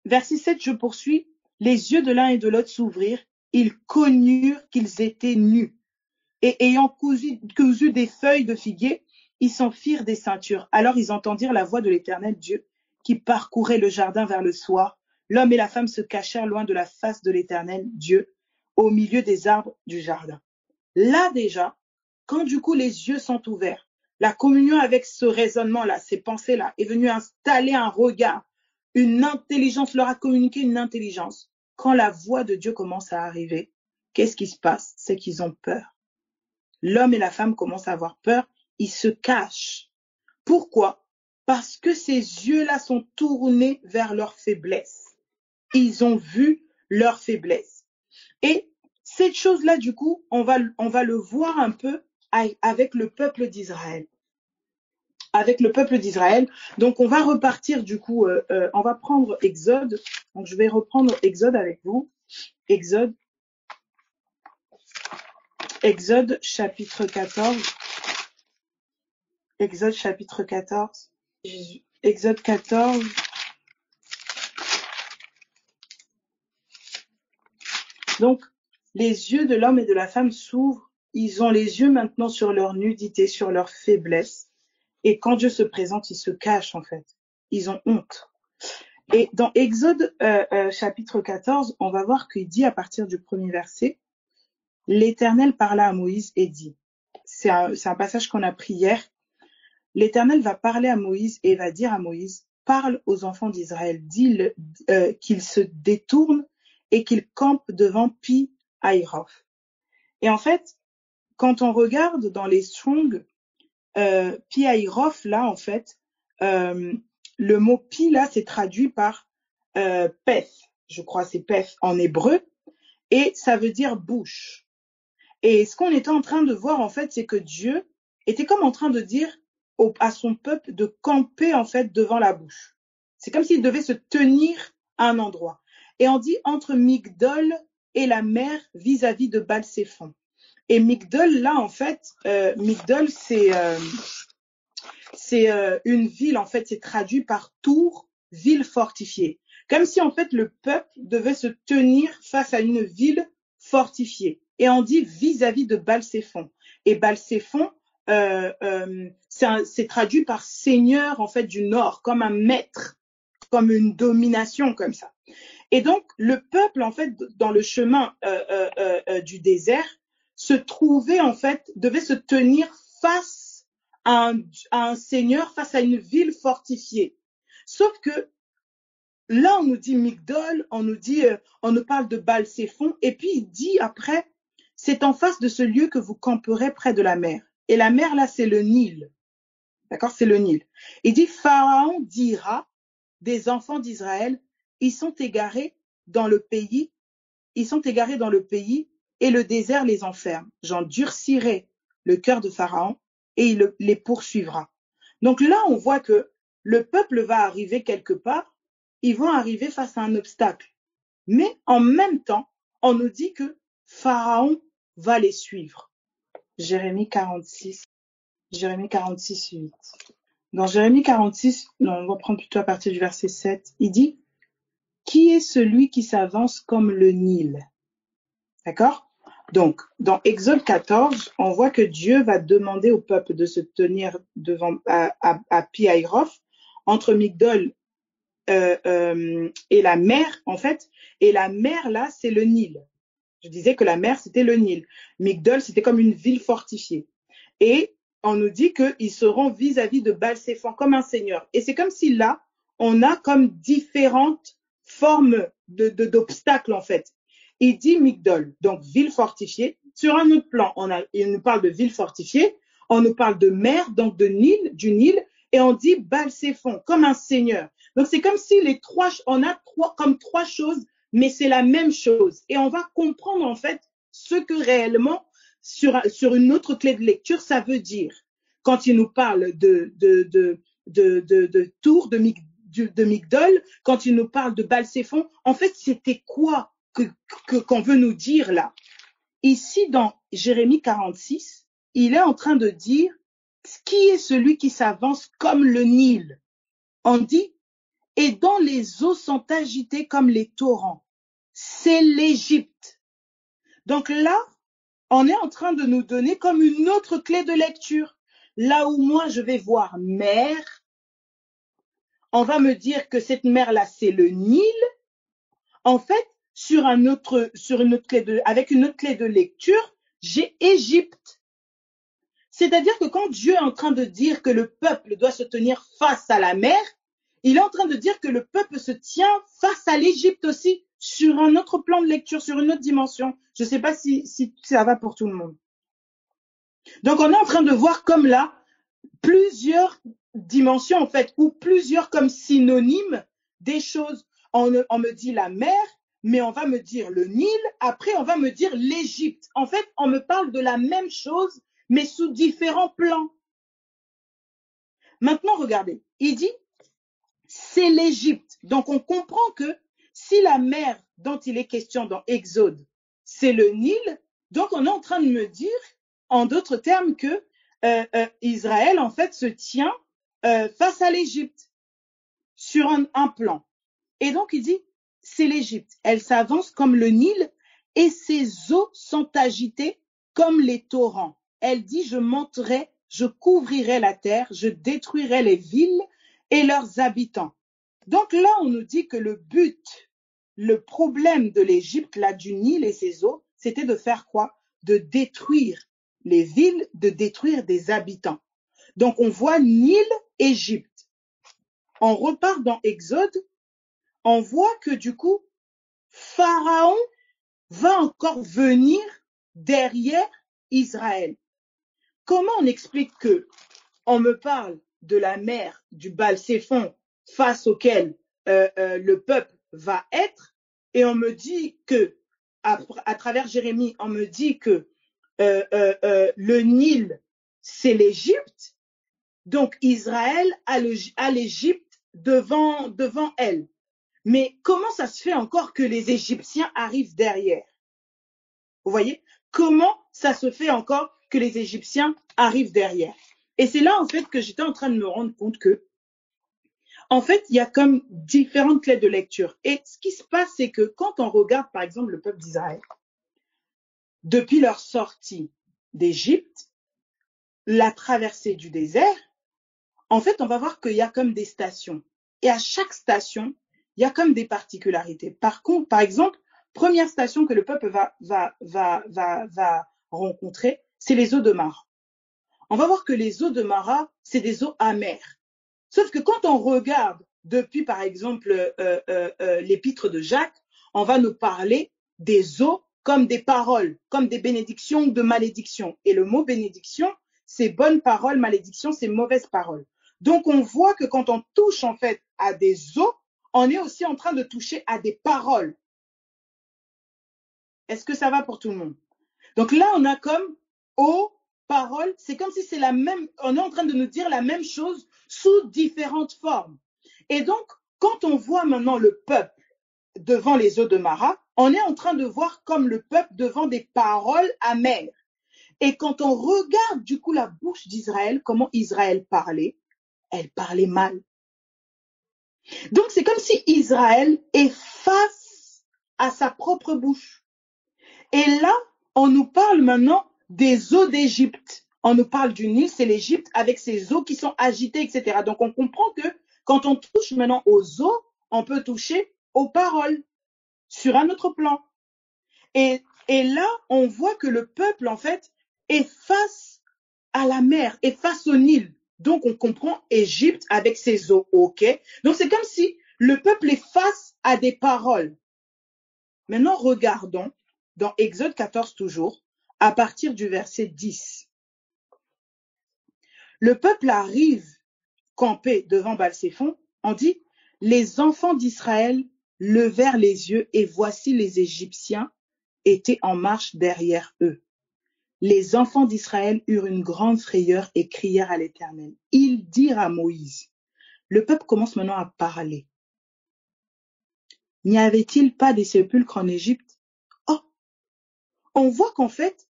verset 7, je poursuis, les yeux de l'un et de l'autre s'ouvrirent. Ils connurent qu'ils étaient nus. Et ayant cousu des feuilles de figuier, ils s'en firent des ceintures. Alors ils entendirent la voix de l'Éternel Dieu qui parcourait le jardin vers le soir. L'homme et la femme se cachèrent loin de la face de l'Éternel Dieu, au milieu des arbres du jardin. Là déjà, quand du coup les yeux sont ouverts, la communion avec ce raisonnement-là, ces pensées-là, est venue installer un regard, une intelligence, leur a communiqué une intelligence. Quand la voix de Dieu commence à arriver, qu'est-ce qui se passe? C'est qu'ils ont peur. L'homme et la femme commencent à avoir peur, ils se cachent. Pourquoi? Parce que ces yeux-là sont tournés vers leur faiblesse. Ils ont vu leur faiblesse. Et cette chose-là, du coup, on va le voir un peu avec le peuple d'Israël. Avec le peuple d'Israël. Donc, on va repartir, du coup, on va prendre Exode. Donc, je vais reprendre Exode avec vous. Exode chapitre 14. Exode chapitre 14. Exode 14. Donc, les yeux de l'homme et de la femme s'ouvrent. Ils ont les yeux maintenant sur leur nudité, sur leur faiblesse. Et quand Dieu se présente, ils se cachent en fait. Ils ont honte. Et dans Exode chapitre 14, on va voir qu'il dit à partir du premier verset, l'Éternel parla à Moïse et dit, c'est un passage qu'on a pris hier, l'Éternel va parler à Moïse et va dire à Moïse, parle aux enfants d'Israël, dis qu'ils se détournent et qu'ils campent devant Pi-Hahiroth. Et en fait, quand on regarde dans les Strong, Pi-Hahiroth, là, en fait, le mot Pi, là, c'est traduit par Peth. Je crois c'est Peth en hébreu. Et ça veut dire bouche. Et ce qu'on était en train de voir, en fait, c'est que Dieu était comme en train de dire à son peuple de camper, en fait, devant la bouche. C'est comme s'il devait se tenir à un endroit. Et on dit entre Migdol et la mer vis-à-vis de Baal-Séphon. Et Migdol, là, en fait, Migdol, c'est une ville, en fait, c'est traduit par tour, ville fortifiée. Comme si en fait le peuple devait se tenir face à une ville fortifiée. Et on dit vis-à-vis de Baal-Séphon. Et Baal-Séphon, c'est traduit par seigneur en fait du nord, comme un maître, comme une domination comme ça. Et donc le peuple en fait dans le chemin du désert se trouvait en fait devait se tenir face à un seigneur, face à une ville fortifiée. Sauf que là on nous dit Migdol, on nous parle de Baal-Séphon, et puis il dit après, c'est en face de ce lieu que vous camperez près de la mer. Et la mer là c'est le Nil. D'accord, c'est le Nil. Il dit Pharaon dira des enfants d'Israël, ils sont égarés dans le pays, et le désert les enferme. J'endurcirai le cœur de Pharaon et il les poursuivra. Donc là, on voit que le peuple va arriver quelque part, ils vont arriver face à un obstacle. Mais en même temps, on nous dit que Pharaon va les suivre. Jérémie 46, 8. Dans Jérémie 46, on va prendre plutôt à partir du verset 7, il dit « Qui est celui qui s'avance comme le Nil ?» D'accord? Donc, dans Exode 14, on voit que Dieu va demander au peuple de se tenir devant à Pi-Hahiroth, entre Migdol et la mer, en fait. Et la mer, là, c'est le Nil. Je disais que la mer, c'était le Nil. Migdol, c'était comme une ville fortifiée. Et on nous dit qu'ils seront vis-à-vis de Baal-Séphon comme un seigneur. Et c'est comme si là, on a comme différentes formes d'obstacles, en fait. Il dit Migdol, donc ville fortifiée. Sur un autre plan, il nous parle de ville fortifiée. On nous parle de mer, donc du Nil. Et on dit Baal-Séphon, comme un seigneur. Donc c'est comme si on a trois choses, mais c'est la même chose. Et on va comprendre en fait ce que réellement, sur une autre clé de lecture, ça veut dire. Quand il nous parle de Tours, de Migdol, quand il nous parle de Baal-Séphon, en fait, c'était quoi qu'on veut nous dire là? Ici, dans Jérémie 46, il est en train de dire qui est celui qui s'avance comme le Nil. On dit, et dont les eaux sont agitées comme les torrents. C'est l'Égypte. Donc là, on est en train de nous donner comme une autre clé de lecture. Là où moi, je vais voir mer, on va me dire que cette mer-là, c'est le Nil. En fait, avec une autre clé de lecture, j'ai Égypte. C'est-à-dire que quand Dieu est en train de dire que le peuple doit se tenir face à la mer, il est en train de dire que le peuple se tient face à l'Égypte aussi, sur un autre plan de lecture, sur une autre dimension. Je ne sais pas si ça va pour tout le monde. Donc on est en train de voir comme là plusieurs dimensions en fait, ou plusieurs comme synonymes des choses. On me dit la mer, mais on va me dire le Nil, après on va me dire l'Égypte. En fait, on me parle de la même chose, mais sous différents plans. Maintenant, regardez, il dit, c'est l'Égypte. Donc, on comprend que si la mer dont il est question dans Exode, c'est le Nil, donc on est en train de me dire, en d'autres termes, que Israël, en fait, se tient face à l'Égypte sur un plan. Et donc, il dit, c'est l'Égypte. Elle s'avance comme le Nil et ses eaux sont agitées comme les torrents. Elle dit, je monterai, je couvrirai la terre, je détruirai les villes et leurs habitants. Donc là, on nous dit que le problème de l'Égypte, là, du Nil et ses eaux, c'était de faire quoi? De détruire les villes, de détruire des habitants. Donc on voit Nil, Égypte. On repart dans Exode, on voit que du coup, Pharaon va encore venir derrière Israël. Comment on explique que on me parle de la mer du Baal-Séphon face auquel le peuple va être, et on me dit que, à travers Jérémie, on me dit que le Nil, c'est l'Égypte, donc Israël a l'Égypte devant elle. Mais comment ça se fait encore que les Égyptiens arrivent derrière? Vous voyez? Comment ça se fait encore que les Égyptiens arrivent derrière? Et c'est là, en fait, que j'étais en train de me rendre compte que, En fait, il y a comme différentes clés de lecture. Et ce qui se passe, c'est que quand on regarde, par exemple, le peuple d'Israël, depuis leur sortie d'Égypte, la traversée du désert, en fait, on va voir qu'il y a comme des stations. Et à chaque station, il y a comme des particularités. Par contre, par exemple, première station que le peuple va rencontrer, c'est les eaux de Mara. On va voir que les eaux de Mara, c'est des eaux amères. Sauf que quand on regarde depuis, par exemple, l'épître de Jacques, on va nous parler des eaux comme des paroles, comme des bénédictions ou de malédictions. Et le mot bénédiction, c'est bonne parole, malédiction, c'est mauvaise parole. Donc, on voit que quand on touche, en fait, à des eaux, on est aussi en train de toucher à des paroles. Est-ce que ça va pour tout le monde? Donc là, on a comme eau, parole, c'est comme si c'est la même, on est en train de nous dire la même chose sous différentes formes. Et donc, quand on voit maintenant le peuple devant les eaux de Mara, on est en train de voir comme le peuple devant des paroles amères. Et quand on regarde du coup la bouche d'Israël, comment Israël parlait, elle parlait mal. Donc c'est comme si Israël est face à sa propre bouche. Et là, on nous parle maintenant des eaux d'Égypte. On nous parle du Nil, c'est l'Égypte avec ses eaux qui sont agitées, etc. Donc on comprend que quand on touche maintenant aux eaux, on peut toucher aux paroles sur un autre plan. Et là, on voit que le peuple, en fait, est face à la mer, est face au Nil. Donc on comprend Égypte avec ses eaux, ok? Donc c'est comme si le peuple est face à des paroles. Maintenant, regardons dans Exode 14 toujours, à partir du verset 10. Le peuple arrive campé devant Baal-Séphon, on dit, les enfants d'Israël levèrent les yeux et voici les Égyptiens étaient en marche derrière eux. Les enfants d'Israël eurent une grande frayeur et crièrent à l'Éternel. Ils dirent à Moïse, le peuple commence maintenant à parler. N'y avait-il pas des sépulcres en Égypte? Oh, on voit qu'en fait,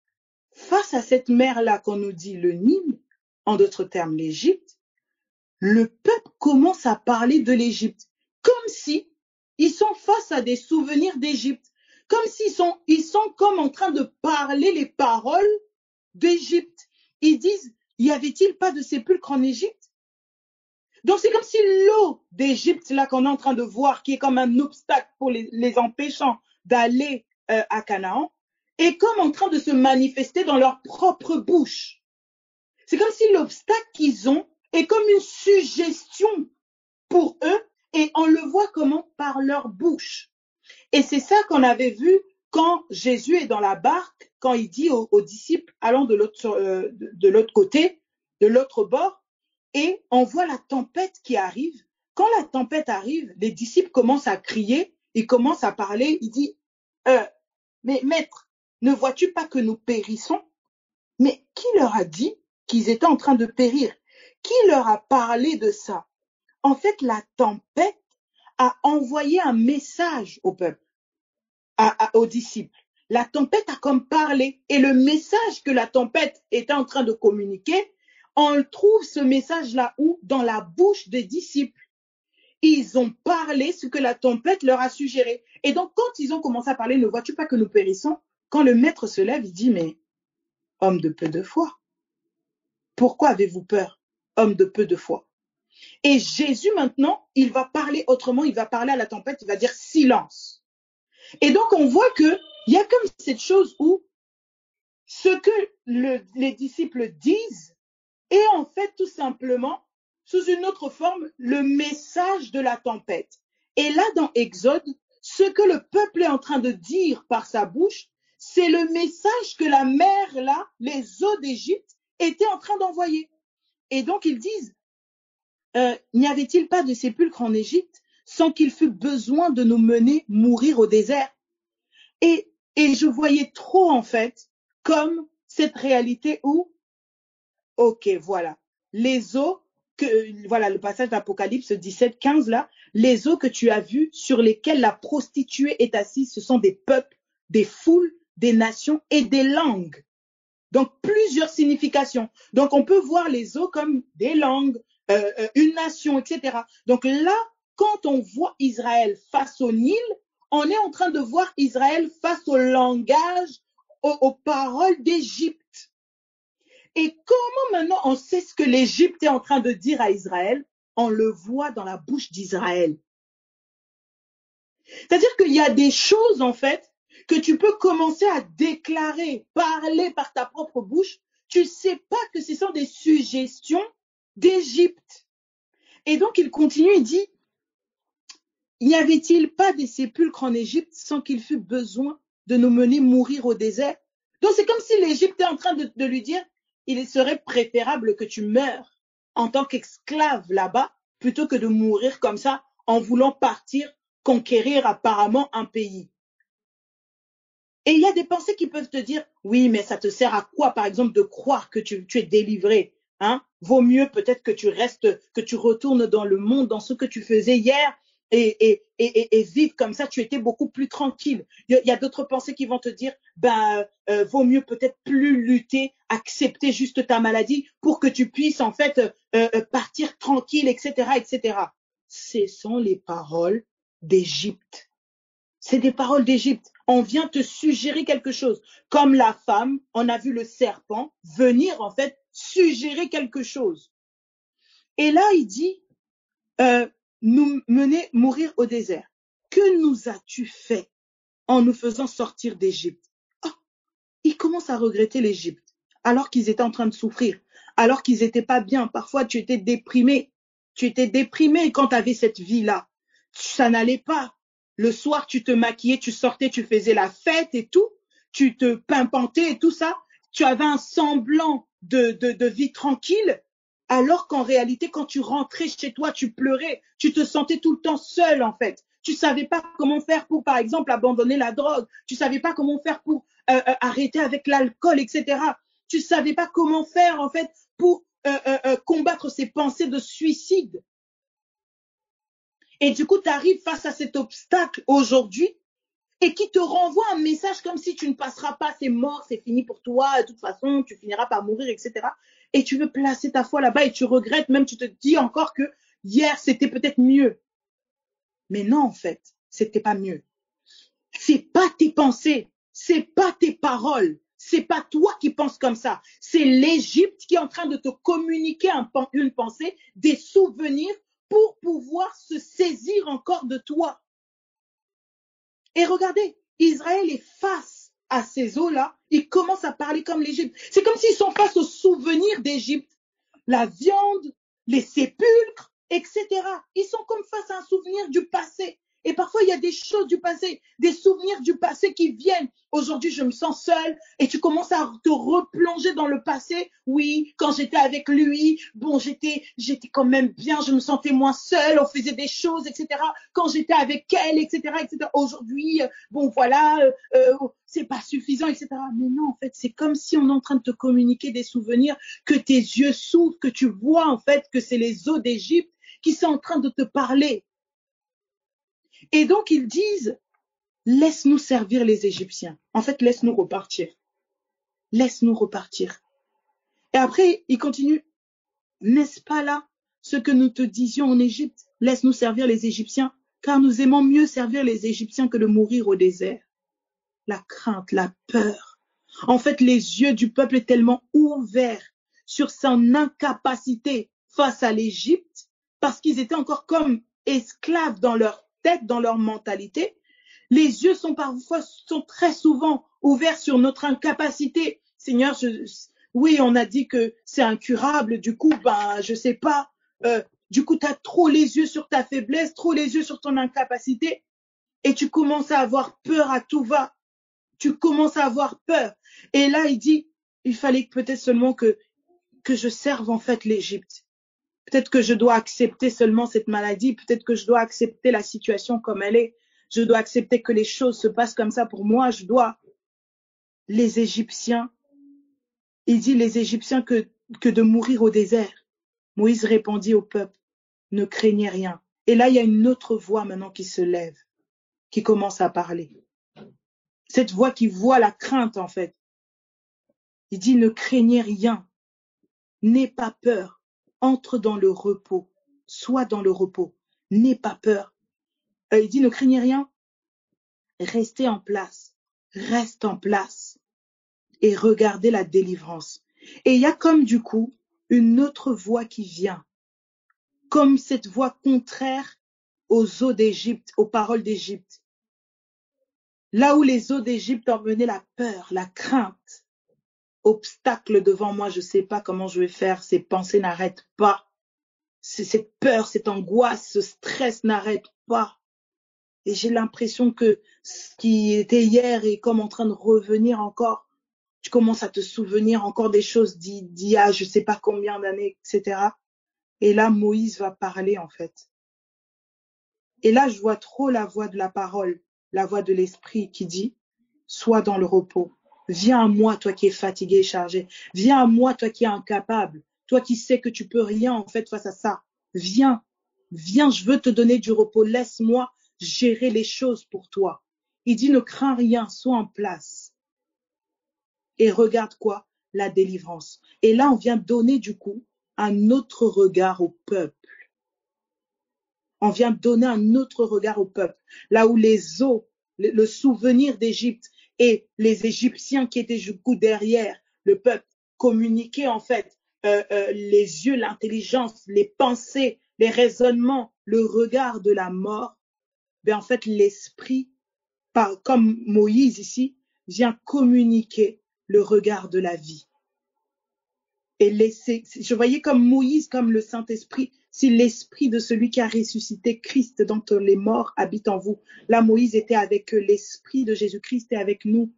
face à cette mer-là qu'on nous dit le Nil, en d'autres termes l'Égypte, le peuple commence à parler de l'Égypte, comme si ils sont face à des souvenirs d'Égypte, comme s'ils sont comme en train de parler les paroles d'Égypte. Ils disent, y avait-il pas de sépulcre en Égypte? Donc c'est comme si l'eau d'Égypte, là qu'on est en train de voir, qui est comme un obstacle pour les empêchant d'aller à Canaan, est comme en train de se manifester dans leur propre bouche. C'est comme si l'obstacle qu'ils ont est comme une suggestion pour eux et on le voit comment par leur bouche. Et c'est ça qu'on avait vu quand Jésus est dans la barque, quand il dit aux disciples allons de l'autre côté, de l'autre bord, et on voit la tempête qui arrive. Quand la tempête arrive, les disciples commencent à crier, ils commencent à parler, il dit mais maître, ne vois-tu pas que nous périssons? Mais qui leur a dit qu'ils étaient en train de périr? Qui leur a parlé de ça? En fait, la tempête a envoyé un message au peuple, aux disciples. La tempête a comme parlé. Et le message que la tempête était en train de communiquer, on trouve ce message-là où? Dans la bouche des disciples. Ils ont parlé ce que la tempête leur a suggéré. Et donc, quand ils ont commencé à parler, ne vois-tu pas que nous périssons? Quand le maître se lève, il dit, mais homme de peu de foi, pourquoi avez-vous peur, homme de peu de foi? Et Jésus, maintenant, il va parler autrement, il va parler à la tempête, il va dire silence. Et donc, on voit qu'il y a comme cette chose où ce que les disciples disent est en fait tout simplement, sous une autre forme, le message de la tempête. Et là, dans Exode, ce que le peuple est en train de dire par sa bouche, c'est le message que la mer, là, les eaux d'Égypte, étaient en train d'envoyer. Et donc, ils disent, n'y avait-il pas de sépulcre en Égypte sans qu'il fût besoin de nous mener mourir au désert? Et je voyais trop, en fait, comme cette réalité où, ok, voilà, les eaux, voilà le passage d'Apocalypse 17, 15 là, les eaux que tu as vues sur lesquelles la prostituée est assise, ce sont des peuples, des foules, des nations et des langues. Donc, plusieurs significations. Donc, on peut voir les eaux comme des langues, une nation, etc. Donc là, quand on voit Israël face au Nil, on est en train de voir Israël face au langage, aux paroles d'Égypte. Et comment maintenant on sait ce que l'Égypte est en train de dire à Israël? On le voit dans la bouche d'Israël. C'est-à-dire qu'il y a des choses, en fait, que tu peux commencer à déclarer, parler par ta propre bouche. Tu ne sais pas que ce sont des suggestions d'Égypte. Et donc, il continue, il dit, n'y avait-il pas des sépulcres en Égypte sans qu'il fût besoin de nous mener mourir au désert? Donc, c'est comme si l'Égypte est en train de lui dire, il serait préférable que tu meurs en tant qu'esclave là-bas plutôt que de mourir comme ça en voulant partir conquérir apparemment un pays. Et il y a des pensées qui peuvent te dire, oui, mais ça te sert à quoi, par exemple, de croire que tu es délivré, hein? Vaut mieux peut-être que tu restes, que tu retournes dans le monde, dans ce que tu faisais hier et vivre comme ça, tu étais beaucoup plus tranquille. Il y a d'autres pensées qui vont te dire, vaut mieux peut-être plus lutter, accepter juste ta maladie pour que tu puisses en fait partir tranquille, etc., etc. Ce sont les paroles d'Égypte. C'est des paroles d'Égypte. On vient te suggérer quelque chose. Comme la femme, on a vu le serpent venir en fait suggérer quelque chose. Et là, il dit, nous mener mourir au désert. Que nous as-tu fait en nous faisant sortir d'Égypte? Oh, ils commencent à regretter l'Égypte, alors qu'ils étaient en train de souffrir, alors qu'ils n'étaient pas bien. Parfois, tu étais déprimé. Tu étais déprimé quand tu avais cette vie-là. Ça n'allait pas. Le soir, tu te maquillais, tu sortais, tu faisais la fête et tout. Tu te pimpantais et tout ça. Tu avais un semblant de vie tranquille. Alors qu'en réalité, quand tu rentrais chez toi, tu pleurais. Tu te sentais tout le temps seul, en fait. Tu savais pas comment faire pour, par exemple, abandonner la drogue. Tu savais pas comment faire pour arrêter avec l'alcool, etc. Tu savais pas comment faire, en fait, pour combattre ces pensées de suicide. Et du coup, tu arrives face à cet obstacle aujourd'hui et qui te renvoie un message comme si tu ne passeras pas, c'est mort, c'est fini pour toi, de toute façon, tu finiras par mourir, etc. Et tu veux placer ta foi là-bas et tu regrettes, même tu te dis encore que hier, c'était peut-être mieux. Mais non, en fait, c'était pas mieux. C'est pas tes pensées, c'est pas tes paroles, c'est pas toi qui penses comme ça. C'est l'Égypte qui est en train de te communiquer une pensée, des souvenirs pour pouvoir se saisir encore de toi. Et regardez, Israël est face à ces eaux-là, ils commencent à parler comme l'Égypte. C'est comme s'ils sont face aux souvenirs d'Égypte. La viande, les sépulcres, etc. Ils sont comme face à un souvenir du passé. Et parfois, il y a des choses du passé, des souvenirs du passé qui viennent. Aujourd'hui, je me sens seule et tu commences à te replonger dans le passé. Oui, quand j'étais avec lui, bon, j'étais quand même bien, je me sentais moins seule, on faisait des choses, etc. Quand j'étais avec elle, etc., etc. Aujourd'hui, bon, voilà, c'est pas suffisant, etc. Mais non, en fait, c'est comme si on est en train de te communiquer des souvenirs, que tes yeux s'ouvrent, que tu vois, en fait, que c'est les eaux d'Égypte qui sont en train de te parler. Et donc, ils disent, laisse-nous servir les Égyptiens. En fait, laisse-nous repartir. Laisse-nous repartir. Et après, il continue, n'est-ce pas là ce que nous te disions en Égypte? Laisse-nous servir les Égyptiens, car nous aimons mieux servir les Égyptiens que de mourir au désert. La crainte, la peur. En fait, les yeux du peuple est tellement ouverts sur son incapacité face à l'Égypte, parce qu'ils étaient encore comme esclaves dans leur tête, dans leur mentalité. Les yeux sont parfois, sont très souvent ouverts sur notre incapacité. Seigneur, oui, on a dit que c'est incurable. Du coup, je sais pas. Du coup, tu as trop les yeux sur ta faiblesse, trop les yeux sur ton incapacité, et tu commences à avoir peur à tout va. Tu commences à avoir peur. Et là, il dit, il fallait peut-être seulement que je serve en fait l'Égypte. Peut-être que je dois accepter seulement cette maladie. Peut-être que je dois accepter la situation comme elle est. Je dois accepter que les choses se passent comme ça pour moi. Je dois. Les Égyptiens, il dit les Égyptiens que de mourir au désert. Moïse répondit au peuple, ne craignez rien. Et là, il y a une autre voix maintenant qui se lève, qui commence à parler. Cette voix qui voit la crainte en fait. Il dit ne craignez rien, n'aie pas peur. entre dans le repos, sois dans le repos, n'aie pas peur. Il dit, ne craignez rien, restez en place, reste en place et regardez la délivrance. Et il y a comme du coup une autre voix qui vient, comme cette voix contraire aux eaux d'Égypte, aux paroles d'Égypte. Là où les eaux d'Égypte emmenaient la peur, la crainte, obstacle devant moi, je ne sais pas comment je vais faire, ces pensées n'arrêtent pas. Cette peur, cette angoisse, ce stress n'arrête pas. Et j'ai l'impression que ce qui était hier est comme en train de revenir encore. Tu commences à te souvenir encore des choses d'il y a je ne sais pas combien d'années, etc. Et là, Moïse va parler en fait. Et là, je vois trop la voix de la parole, la voix de l'esprit qui dit, sois dans le repos. Viens à moi, toi qui es fatigué et chargé. Viens à moi, toi qui es incapable. Toi qui sais que tu peux rien en fait face à ça. Viens, viens, je veux te donner du repos. Laisse-moi gérer les choses pour toi. Il dit, ne crains rien, sois en place. Et regarde quoi? La délivrance. Et là, on vient donner du coup un autre regard au peuple. On vient donner un autre regard au peuple. Là où les eaux, le souvenir d'Égypte et les Égyptiens qui étaient du coup derrière le peuple communiquaient en fait les yeux, l'intelligence, les pensées, les raisonnements, le regard de la mort. Ben en fait, l'esprit, comme Moïse ici, vient communiquer le regard de la vie. Et je voyais comme Moïse, comme le Saint-Esprit, si l'esprit de celui qui a ressuscité Christ d'entre les morts habite en vous. Là, Moïse était avec l'esprit de Jésus-Christ et avec nous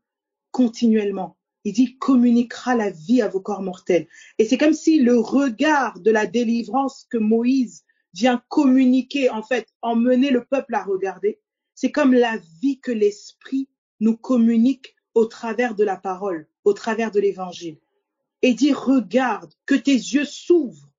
continuellement. Il dit, communiquera la vie à vos corps mortels. Et c'est comme si le regard de la délivrance que Moïse vient communiquer, en fait, emmener le peuple à regarder, c'est comme la vie que l'esprit nous communique au travers de la parole, au travers de l'évangile. Et dit, regarde, que tes yeux s'ouvrent,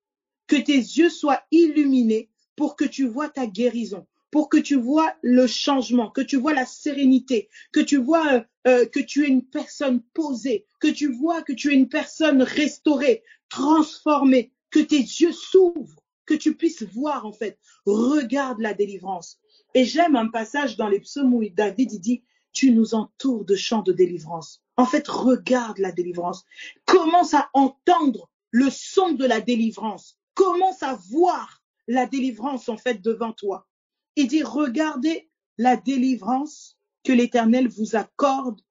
que tes yeux soient illuminés pour que tu vois ta guérison, pour que tu vois le changement, que tu vois la sérénité, que tu vois que tu es une personne posée, que tu vois que tu es une personne restaurée, transformée, que tes yeux s'ouvrent, que tu puisses voir en fait. Regarde la délivrance. Et j'aime un passage dans les psaumes où David il dit, tu nous entoures de chants de délivrance. En fait, regarde la délivrance. Commence à entendre le son de la délivrance. Commence à voir la délivrance en fait devant toi. Il dit, regardez la délivrance que l'Éternel vous accorde.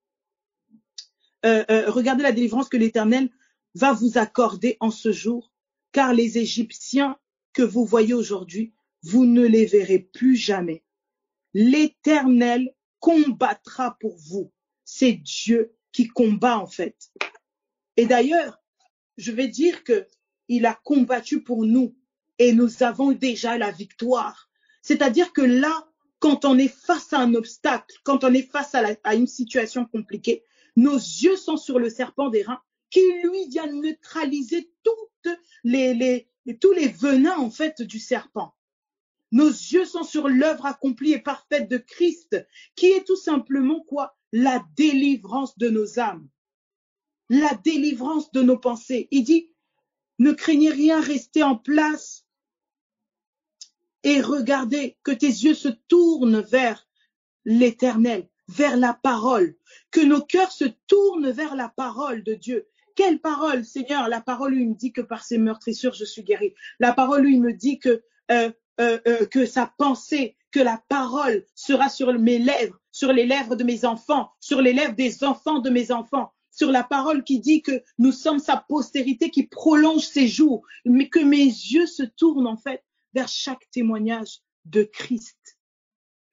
Regardez la délivrance que l'Éternel va vous accorder en ce jour, car les Égyptiens que vous voyez aujourd'hui, vous ne les verrez plus jamais. L'Éternel combattra pour vous. C'est Dieu qui combat en fait. Et d'ailleurs, je vais dire que il a combattu pour nous et nous avons déjà la victoire. C'est-à-dire que là, quand on est face à un obstacle, quand on est face à une situation compliquée, nos yeux sont sur le serpent d'airain qui lui vient neutraliser tous les venins en fait du serpent. Nos yeux sont sur l'œuvre accomplie et parfaite de Christ, qui est tout simplement quoi? La délivrance de nos âmes, la délivrance de nos pensées. Il dit, ne craignez rien, restez en place et regardez que tes yeux se tournent vers l'Éternel, vers la parole, que nos cœurs se tournent vers la parole de Dieu. Quelle parole, Seigneur? La parole où il me dit que par ses meurtrissures je suis guéri. La parole où il me dit que sa pensée, que la parole sera sur mes lèvres, sur les lèvres de mes enfants, sur les lèvres des enfants de mes enfants, sur la parole qui dit que nous sommes sa postérité qui prolonge ses jours, mais que mes yeux se tournent en fait vers chaque témoignage de Christ.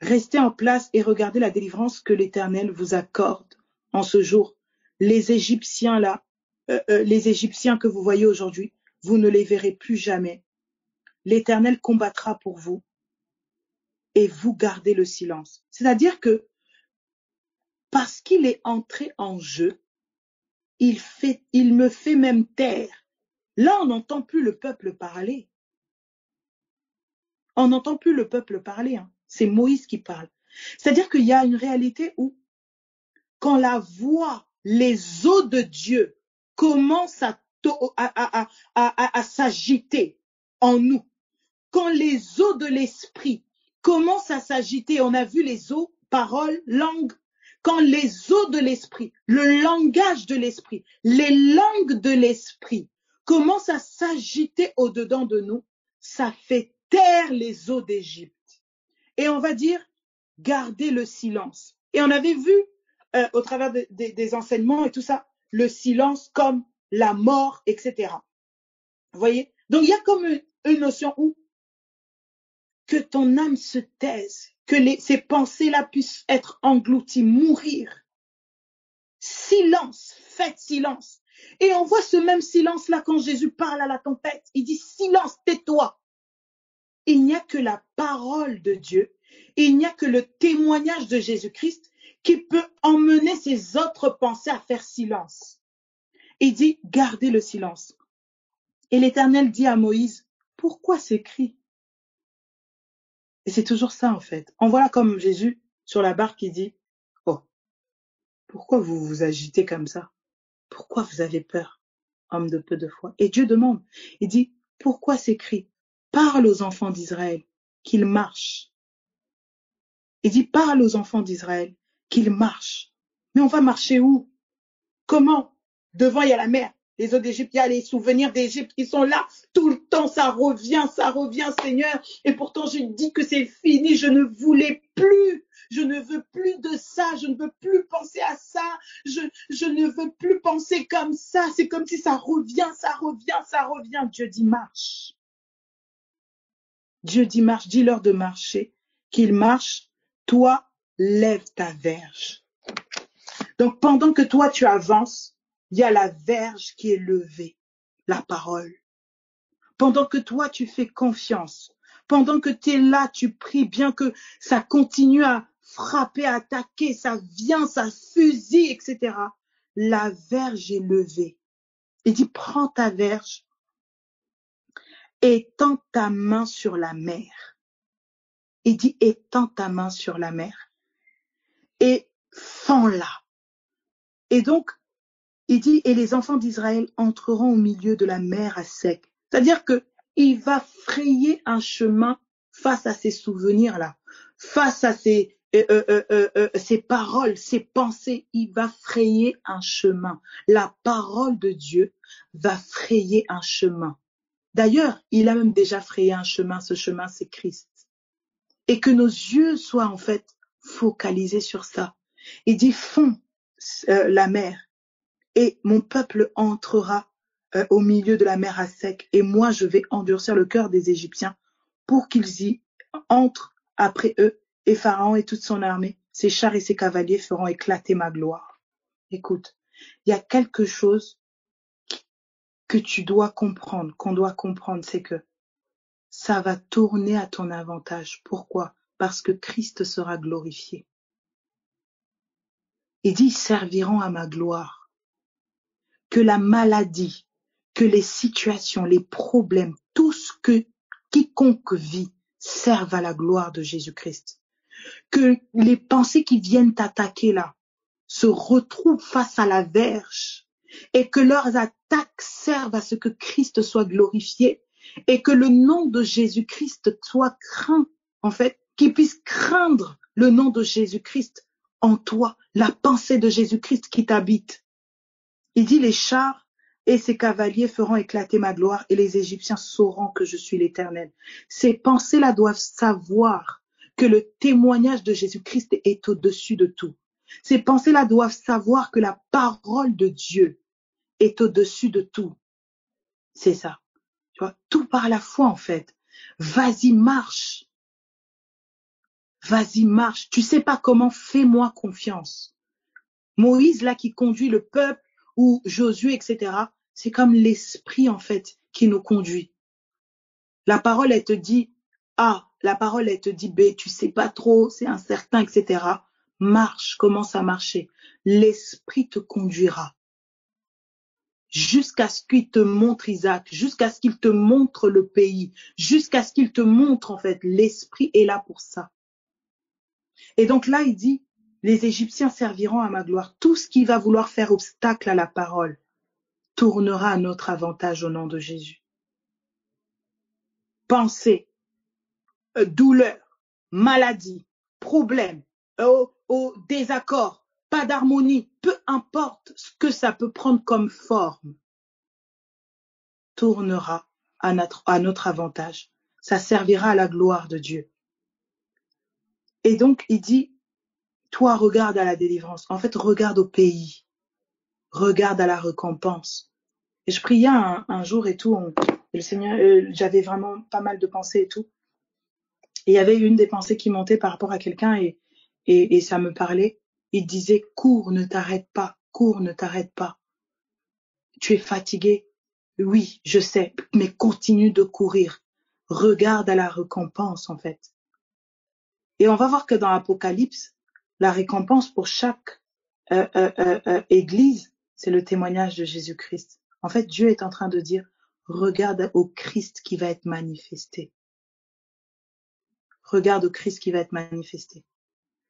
Restez en place et regardez la délivrance que l'Éternel vous accorde en ce jour. Les Égyptiens là, les Égyptiens que vous voyez aujourd'hui, vous ne les verrez plus jamais. L'Éternel combattra pour vous et vous gardez le silence. C'est-à-dire que parce qu'il est entré en jeu, il me fait même taire. Là, on n'entend plus le peuple parler. On n'entend plus le peuple parler. Hein. C'est Moïse qui parle. C'est-à-dire qu'il y a une réalité où, quand la voix, les eaux de Dieu commencent à s'agiter, en nous, quand les eaux de l'esprit commencent à s'agiter, on a vu les eaux, paroles, langue, quand les eaux de l'esprit, le langage de l'esprit, les langues de l'esprit commencent à s'agiter au-dedans de nous, ça fait taire les eaux d'Égypte. Et on va dire, gardez le silence. Et on avait vu au travers des enseignements et tout ça, le silence comme la mort, etc. Vous voyez? Donc il y a comme une notion où que ton âme se taise, que ces pensées-là puissent être englouties, mourir. Silence, faites silence. Et on voit ce même silence-là quand Jésus parle à la tempête. Il dit silence, tais-toi. Il n'y a que la parole de Dieu, il n'y a que le témoignage de Jésus-Christ qui peut emmener ces autres pensées à faire silence. Il dit gardez le silence. Et l'Éternel dit à Moïse, pourquoi ces cris? Et c'est toujours ça en fait. On voit là comme Jésus sur la barque qui dit, oh, pourquoi vous vous agitez comme ça? Pourquoi vous avez peur, homme de peu de foi? Et Dieu demande, il dit, pourquoi ces cris? Parle aux enfants d'Israël qu'ils marchent. Il dit, parle aux enfants d'Israël qu'ils marchent. Mais on va marcher où? Comment? Devant, il y a la mer. Les eaux d'Égypte, il y a les souvenirs d'Égypte qui sont là. Tout le temps, ça revient, Seigneur. Et pourtant, je dis que c'est fini. Je ne voulais plus. Je ne veux plus de ça. Je ne veux plus penser à ça. Je ne veux plus penser comme ça. C'est comme si ça revient, ça revient, ça revient. Dieu dit marche. Dieu dit marche. Dis-leur de marcher. Qu'ils marchent. Toi, lève ta verge. Donc, pendant que toi, tu avances, il y a la verge qui est levée, la parole. Pendant que toi, tu fais confiance, pendant que tu es là, tu pries, bien que ça continue à frapper, à attaquer, ça vient, ça fusille, etc. La verge est levée. Il dit, prends ta verge et tends ta main sur la mer. Il dit, étends ta main sur la mer et fends-la. Et donc, il dit, et les enfants d'Israël entreront au milieu de la mer à sec. C'est-à-dire que il va frayer un chemin face à ces souvenirs-là, face à ces paroles, ces pensées. Il va frayer un chemin. La parole de Dieu va frayer un chemin. D'ailleurs, il a même déjà frayé un chemin. Ce chemin, c'est Christ. Et que nos yeux soient en fait focalisés sur ça. Il dit, fonds la mer. Et mon peuple entrera au milieu de la mer à sec. Et moi, je vais endurcir le cœur des Égyptiens pour qu'ils y entrent après eux. Et Pharaon et toute son armée, ses chars et ses cavaliers feront éclater ma gloire. Écoute, il y a quelque chose que tu dois comprendre, qu'on doit comprendre, c'est que ça va tourner à ton avantage. Pourquoi? Parce que Christ sera glorifié. Il dit, ils serviront à ma gloire. Que la maladie, que les situations, les problèmes, tout ce que quiconque vit serve à la gloire de Jésus-Christ. Que les pensées qui viennent t'attaquer là se retrouvent face à la verge et que leurs attaques servent à ce que Christ soit glorifié et que le nom de Jésus-Christ soit craint, en fait, qu'ils puissent craindre le nom de Jésus-Christ en toi, la pensée de Jésus-Christ qui t'habite. Il dit, les chars et ses cavaliers feront éclater ma gloire et les Égyptiens sauront que je suis l'Éternel. Ces pensées-là doivent savoir que le témoignage de Jésus-Christ est au-dessus de tout. Ces pensées-là doivent savoir que la parole de Dieu est au-dessus de tout. C'est ça. Tu vois, tout par la foi en fait. Vas-y, marche. Vas-y, marche. Tu sais pas comment, fais-moi confiance. Moïse, là, qui conduit le peuple, ou Josué, etc., c'est comme l'esprit, en fait, qui nous conduit. La parole, elle te dit A, la parole, elle te dit B, tu sais pas trop, c'est incertain, etc. Marche, commence à marcher. L'esprit te conduira jusqu'à ce qu'il te montre Isaac, jusqu'à ce qu'il te montre le pays, jusqu'à ce qu'il te montre, en fait, l'esprit est là pour ça. Et donc là, il dit, les Égyptiens serviront à ma gloire. Tout ce qui va vouloir faire obstacle à la parole tournera à notre avantage au nom de Jésus. pensée, douleur, maladie, problème, au désaccord, pas d'harmonie, peu importe ce que ça peut prendre comme forme, tournera à notre avantage. Ça servira à la gloire de Dieu. Et donc, il dit, toi, regarde à la délivrance. En fait, regarde au pays. Regarde à la récompense. Et je priais un jour et tout. Et le Seigneur, j'avais vraiment pas mal de pensées et tout. Et il y avait une des pensées qui montait par rapport à quelqu'un et ça me parlait. Il disait, cours, ne t'arrête pas. Cours, ne t'arrête pas. Tu es fatigué. Oui, je sais, mais continue de courir. Regarde à la récompense, en fait. Et on va voir que dans l'Apocalypse, la récompense pour chaque église, c'est le témoignage de Jésus-Christ. En fait, Dieu est en train de dire, regarde au Christ qui va être manifesté. Regarde au Christ qui va être manifesté.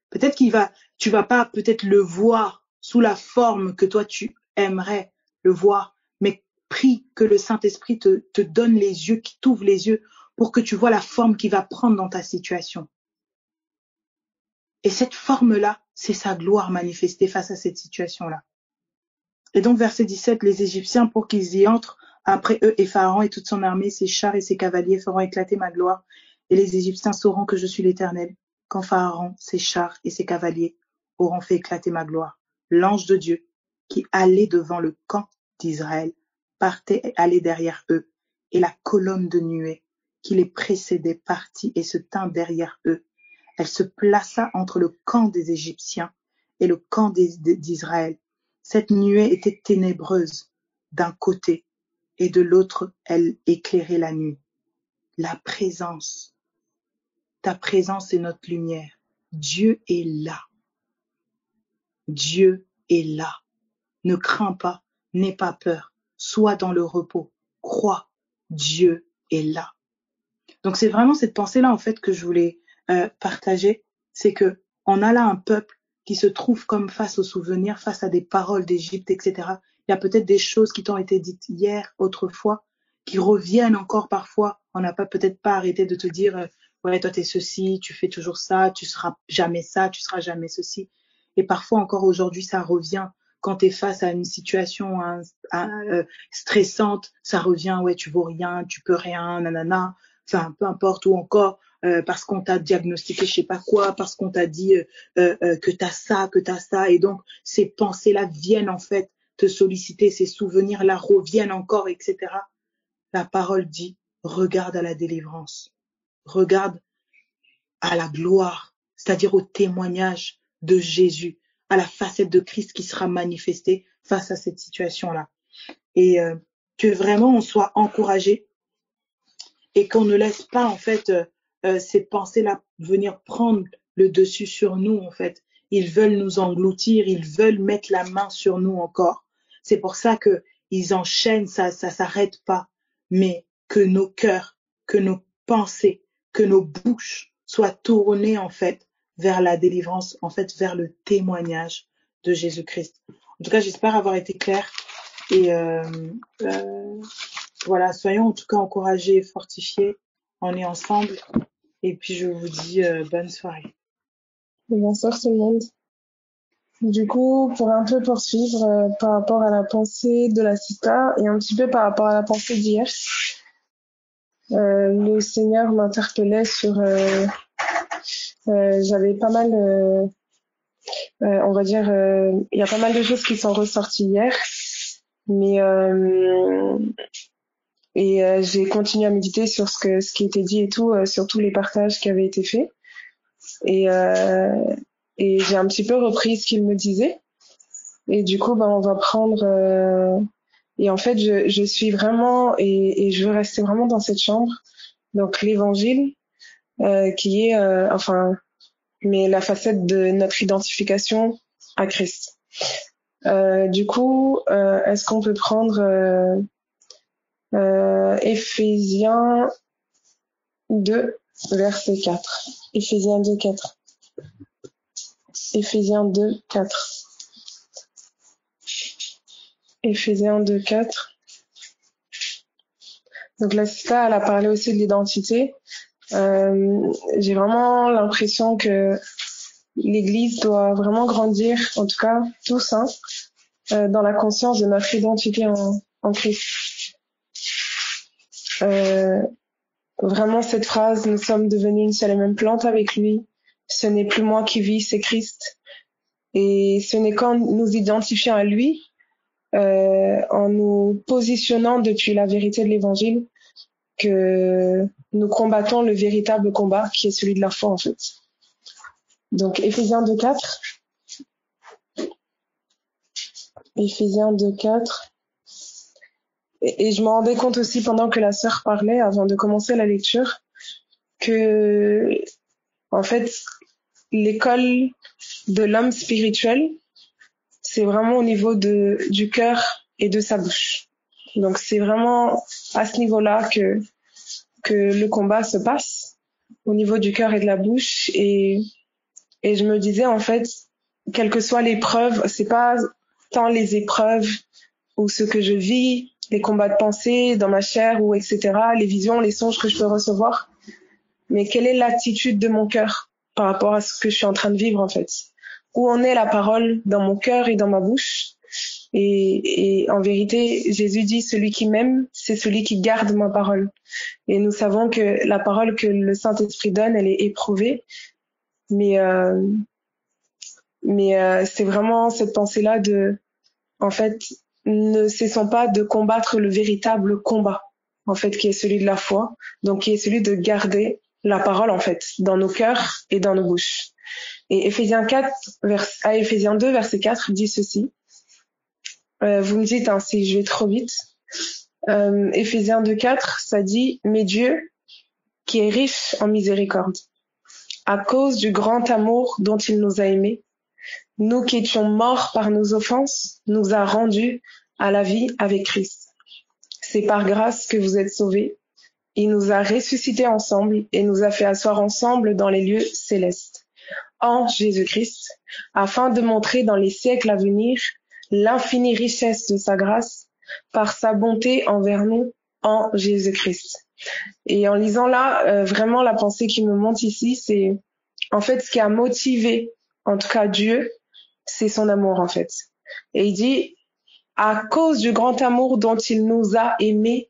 Peut-être tu vas pas peut-être le voir sous la forme que toi tu aimerais le voir, mais prie que le Saint-Esprit te donne les yeux, qui t'ouvre les yeux pour que tu vois la forme qu'il va prendre dans ta situation. Et cette forme-là, c'est sa gloire manifestée face à cette situation-là. Et donc, verset 17, les Égyptiens, pour qu'ils y entrent, après eux et Pharaon et toute son armée, ses chars et ses cavaliers feront éclater ma gloire. Et les Égyptiens sauront que je suis l'Éternel, quand Pharaon, ses chars et ses cavaliers auront fait éclater ma gloire. L'ange de Dieu, qui allait devant le camp d'Israël, partait et allait derrière eux. Et la colonne de nuée qui les précédait partit et se tint derrière eux. Elle se plaça entre le camp des Égyptiens et le camp d'Israël. Cette nuée était ténébreuse d'un côté et de l'autre, elle éclairait la nuit. La présence, ta présence est notre lumière. Dieu est là. Dieu est là. Ne crains pas, n'aie pas peur. Sois dans le repos. Crois, Dieu est là. Donc c'est vraiment cette pensée-là en fait que je voulais partager. C'est que on a là un peuple qui se trouve comme face aux souvenirs, face à des paroles d'Égypte, etc. Il y a peut-être des choses qui t'ont été dites hier, autrefois, qui reviennent encore parfois. On n'a peut-être pas arrêté de te dire ouais, toi t'es ceci, tu fais toujours ça, tu seras jamais ça, tu seras jamais ceci. Et parfois encore aujourd'hui, ça revient quand tu es face à une situation stressante, ça revient, ouais, tu vaux rien, tu peux rien, nanana. Enfin, peu importe, ou encore parce qu'on t'a diagnostiqué je sais pas quoi, parce qu'on t'a dit que t'as ça, et donc ces pensées-là viennent en fait te solliciter, ces souvenirs-là reviennent encore, etc. La parole dit, regarde à la délivrance, regarde à la gloire, c'est-à-dire au témoignage de Jésus, à la facette de Christ qui sera manifestée face à cette situation-là. Et que vraiment on soit encouragé et qu'on ne laisse pas en fait ces pensées-là venir prendre le dessus sur nous en fait. Ils veulent nous engloutir, ils veulent mettre la main sur nous encore. C'est pour ça que ils enchaînent, ça s'arrête pas. Mais que nos cœurs, que nos pensées, que nos bouches soient tournées en fait vers la délivrance, en fait vers le témoignage de Jésus-Christ. En tout cas, j'espère avoir été claire et voilà, soyons en tout cas encouragés et fortifiés. On est ensemble. Et puis, je vous dis bonne soirée. Bonsoir tout le monde. Du coup, pour un peu poursuivre par rapport à la pensée de la sista et un petit peu par rapport à la pensée d'hier, le Seigneur m'interpellait sur... j'avais pas mal... on va dire... Il y a pas mal de choses qui sont ressorties hier, mais... j'ai continué à méditer sur ce qui était dit et tout, sur tous les partages qui avaient été faits. Et j'ai un petit peu repris ce qu'il me disait. Et du coup, on va prendre... Et en fait, je suis vraiment... Et je veux rester vraiment dans cette chambre. Donc, l'évangile, qui est... mais la facette de notre identification à Christ. Du coup, est-ce qu'on peut prendre Éphésiens 2, verset 4. Éphésiens 2, 4. Éphésiens 2, 4. Éphésiens 2, 4. Donc la sista, elle a parlé aussi de l'identité. J'ai vraiment l'impression que l'Église doit vraiment grandir, en tout cas tous, dans la conscience de notre identité en Christ. Vraiment cette phrase, nous sommes devenus une seule et même plante avec lui. Ce n'est plus moi qui vis, c'est Christ. Et ce n'est qu'en nous identifiant à lui, en nous positionnant depuis la vérité de l'Évangile, que nous combattons le véritable combat qui est celui de la foi en fait. Donc Éphésiens 2:4. Éphésiens 2:4. Et je me rendais compte aussi pendant que la sœur parlait, avant de commencer la lecture, que en fait l'école de l'homme spirituel, c'est vraiment au niveau du cœur et de sa bouche. Donc c'est vraiment à ce niveau-là que le combat se passe, au niveau du cœur et de la bouche. Et je me disais, en fait, quelle que soit l'épreuve, c'est pas tant les épreuves ou ce que je vis, les combats de pensée dans ma chair ou etc., les visions, les songes que je peux recevoir, mais quelle est l'attitude de mon cœur par rapport à ce que je suis en train de vivre en fait. Où en est la parole dans mon cœur et dans ma bouche. Et en vérité, Jésus dit, celui qui m'aime, c'est celui qui garde ma parole. Et nous savons que la parole que le Saint-Esprit donne, elle est éprouvée. Mais c'est vraiment cette pensée-là de, en fait, ne cessons pas de combattre le véritable combat, en fait, qui est celui de la foi, donc qui est celui de garder la parole, en fait, dans nos cœurs et dans nos bouches. Et Éphésiens 2, verset 4 dit ceci. Vous me dites si je vais trop vite. Éphésiens 2:4, ça dit « Mais Dieu, qui est riche en miséricorde, à cause du grand amour dont il nous a aimés, nous qui étions morts par nos offenses, nous a rendus à la vie avec Christ. C'est par grâce que vous êtes sauvés. Il nous a ressuscités ensemble et nous a fait asseoir ensemble dans les lieux célestes, en Jésus-Christ, afin de montrer dans les siècles à venir l'infinie richesse de sa grâce par sa bonté envers nous en Jésus-Christ. » Et en lisant là, vraiment la pensée qui me monte ici, c'est en fait ce qui a motivé, en tout cas Dieu, c'est son amour en fait. Et il dit, à cause du grand amour dont il nous a aimés,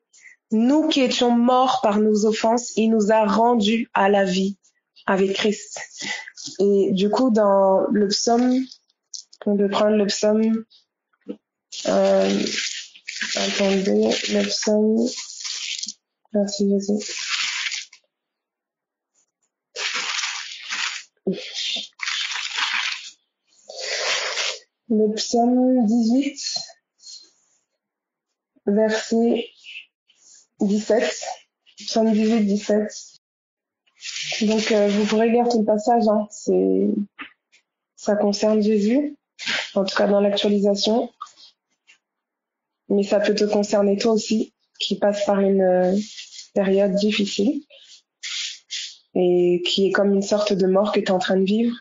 nous qui étions morts par nos offenses, il nous a rendus à la vie avec Christ. Et du coup, dans le psaume, on peut prendre le psaume, attendez, le psaume, merci Jésus. Le psaume 18, verset 17. Psaume 18, 17. Donc, vous pourrez lire tout le passage, ça concerne Jésus, en tout cas dans l'actualisation. Mais ça peut te concerner toi aussi, qui passe par une période difficile et qui est comme une sorte de mort que tu es en train de vivre.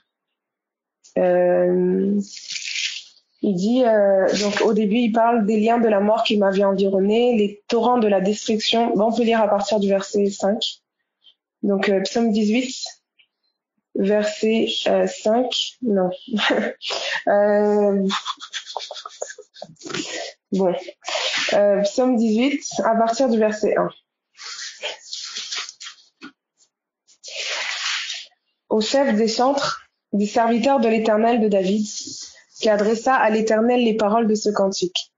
Il dit, donc au début, il parle des liens de la mort qui m'avaient environné, les torrents de la destruction. Bon, on peut lire à partir du verset 5. Donc, psaume 18, verset 5. Non. Bon. Psaume 18, à partir du verset 1. Au chef des chantres, du serviteur de l'Éternel de David, qui adressa à l'Éternel les paroles de ce cantique.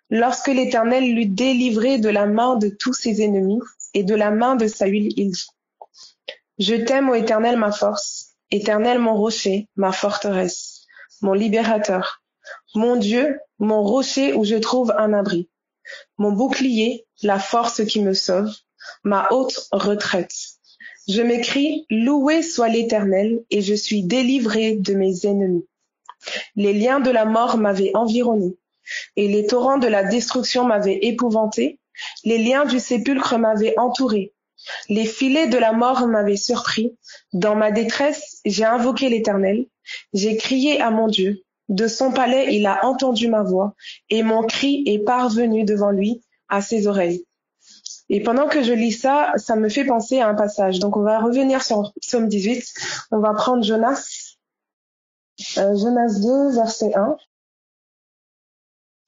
Lorsque l'Éternel l'eut délivré de la main de tous ses ennemis et de la main de Saül, il dit, je t'aime, ô Éternel, ma force, Éternel, mon rocher, ma forteresse, mon libérateur, mon Dieu, mon rocher où je trouve un abri, mon bouclier, la force qui me sauve, ma haute retraite. Je m'écrie, loué soit l'Éternel, et je suis délivré de mes ennemis. Les liens de la mort m'avaient environné, et les torrents de la destruction m'avaient épouvanté, les liens du sépulcre m'avaient entouré, les filets de la mort m'avaient surpris. Dans ma détresse, j'ai invoqué l'Éternel, j'ai crié à mon Dieu. De son palais, il a entendu ma voix, et mon cri est parvenu devant lui à ses oreilles. Et pendant que je lis ça, ça me fait penser à un passage. Donc on va revenir sur Psaume 18. On va prendre Jonas 2, verset 1.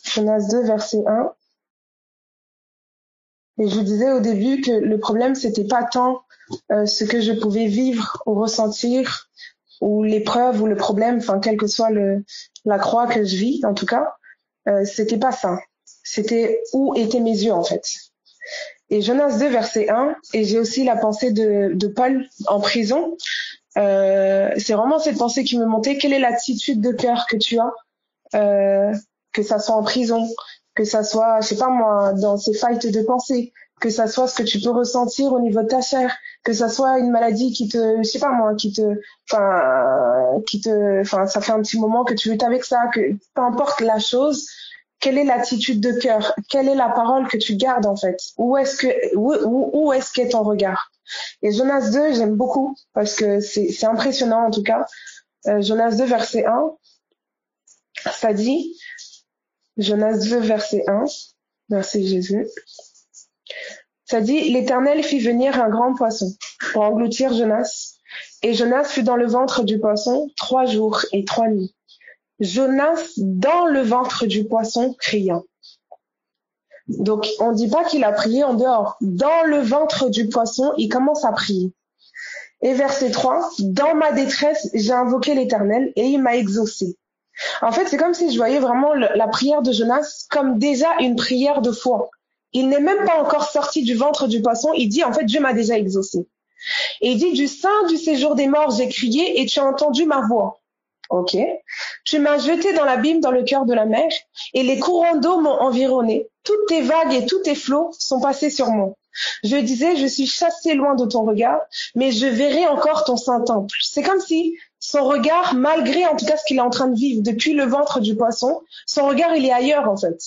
Jonas 2, verset 1. Et je vous disais au début que le problème, c'était pas tant ce que je pouvais vivre ou ressentir, ou l'épreuve ou le problème, enfin quelle que soit la croix que je vis, en tout cas, c'était pas ça. C'était où étaient mes yeux, en fait. Et Jonas 2, verset 1, et j'ai aussi la pensée de Paul en prison. C'est vraiment cette pensée qui me montait. Quelle est l'attitude de cœur que tu as, que ça soit en prison, que ça soit, je sais pas moi, dans ces fights de pensée, que ça soit ce que tu peux ressentir au niveau de ta chair, que ça soit une maladie qui te, je sais pas moi, enfin, ça fait un petit moment que tu luttes avec ça, que peu importe la chose, quelle est l'attitude de cœur, quelle est la parole que tu gardes en fait, où est-ce qu'est ton regard. Et Jonas 2, j'aime beaucoup parce que c'est impressionnant en tout cas. Jonas 2, verset 1, ça dit, Jonas 2, verset 1, merci Jésus, ça dit, l'Éternel fit venir un grand poisson pour engloutir Jonas, et Jonas fut dans le ventre du poisson 3 jours et 3 nuits. Jonas dans le ventre du poisson criant. Donc, on dit pas qu'il a prié en dehors. Dans le ventre du poisson, il commence à prier. Et verset 3, dans ma détresse, j'ai invoqué l'Éternel et il m'a exaucé. En fait, c'est comme si je voyais vraiment la prière de Jonas comme déjà une prière de foi. Il n'est même pas encore sorti du ventre du poisson. Il dit, en fait, Dieu m'a déjà exaucé. Et il dit, du sein du séjour des morts, j'ai crié et tu as entendu ma voix. Ok. Tu m'as jeté dans l'abîme, dans le cœur de la mer, et les courants d'eau m'ont environné. Toutes tes vagues et tous tes flots sont passés sur moi. Je disais, je suis chassé loin de ton regard, mais je verrai encore ton saint temple. C'est comme si son regard, malgré en tout cas ce qu'il est en train de vivre depuis le ventre du poisson, son regard il est ailleurs en fait.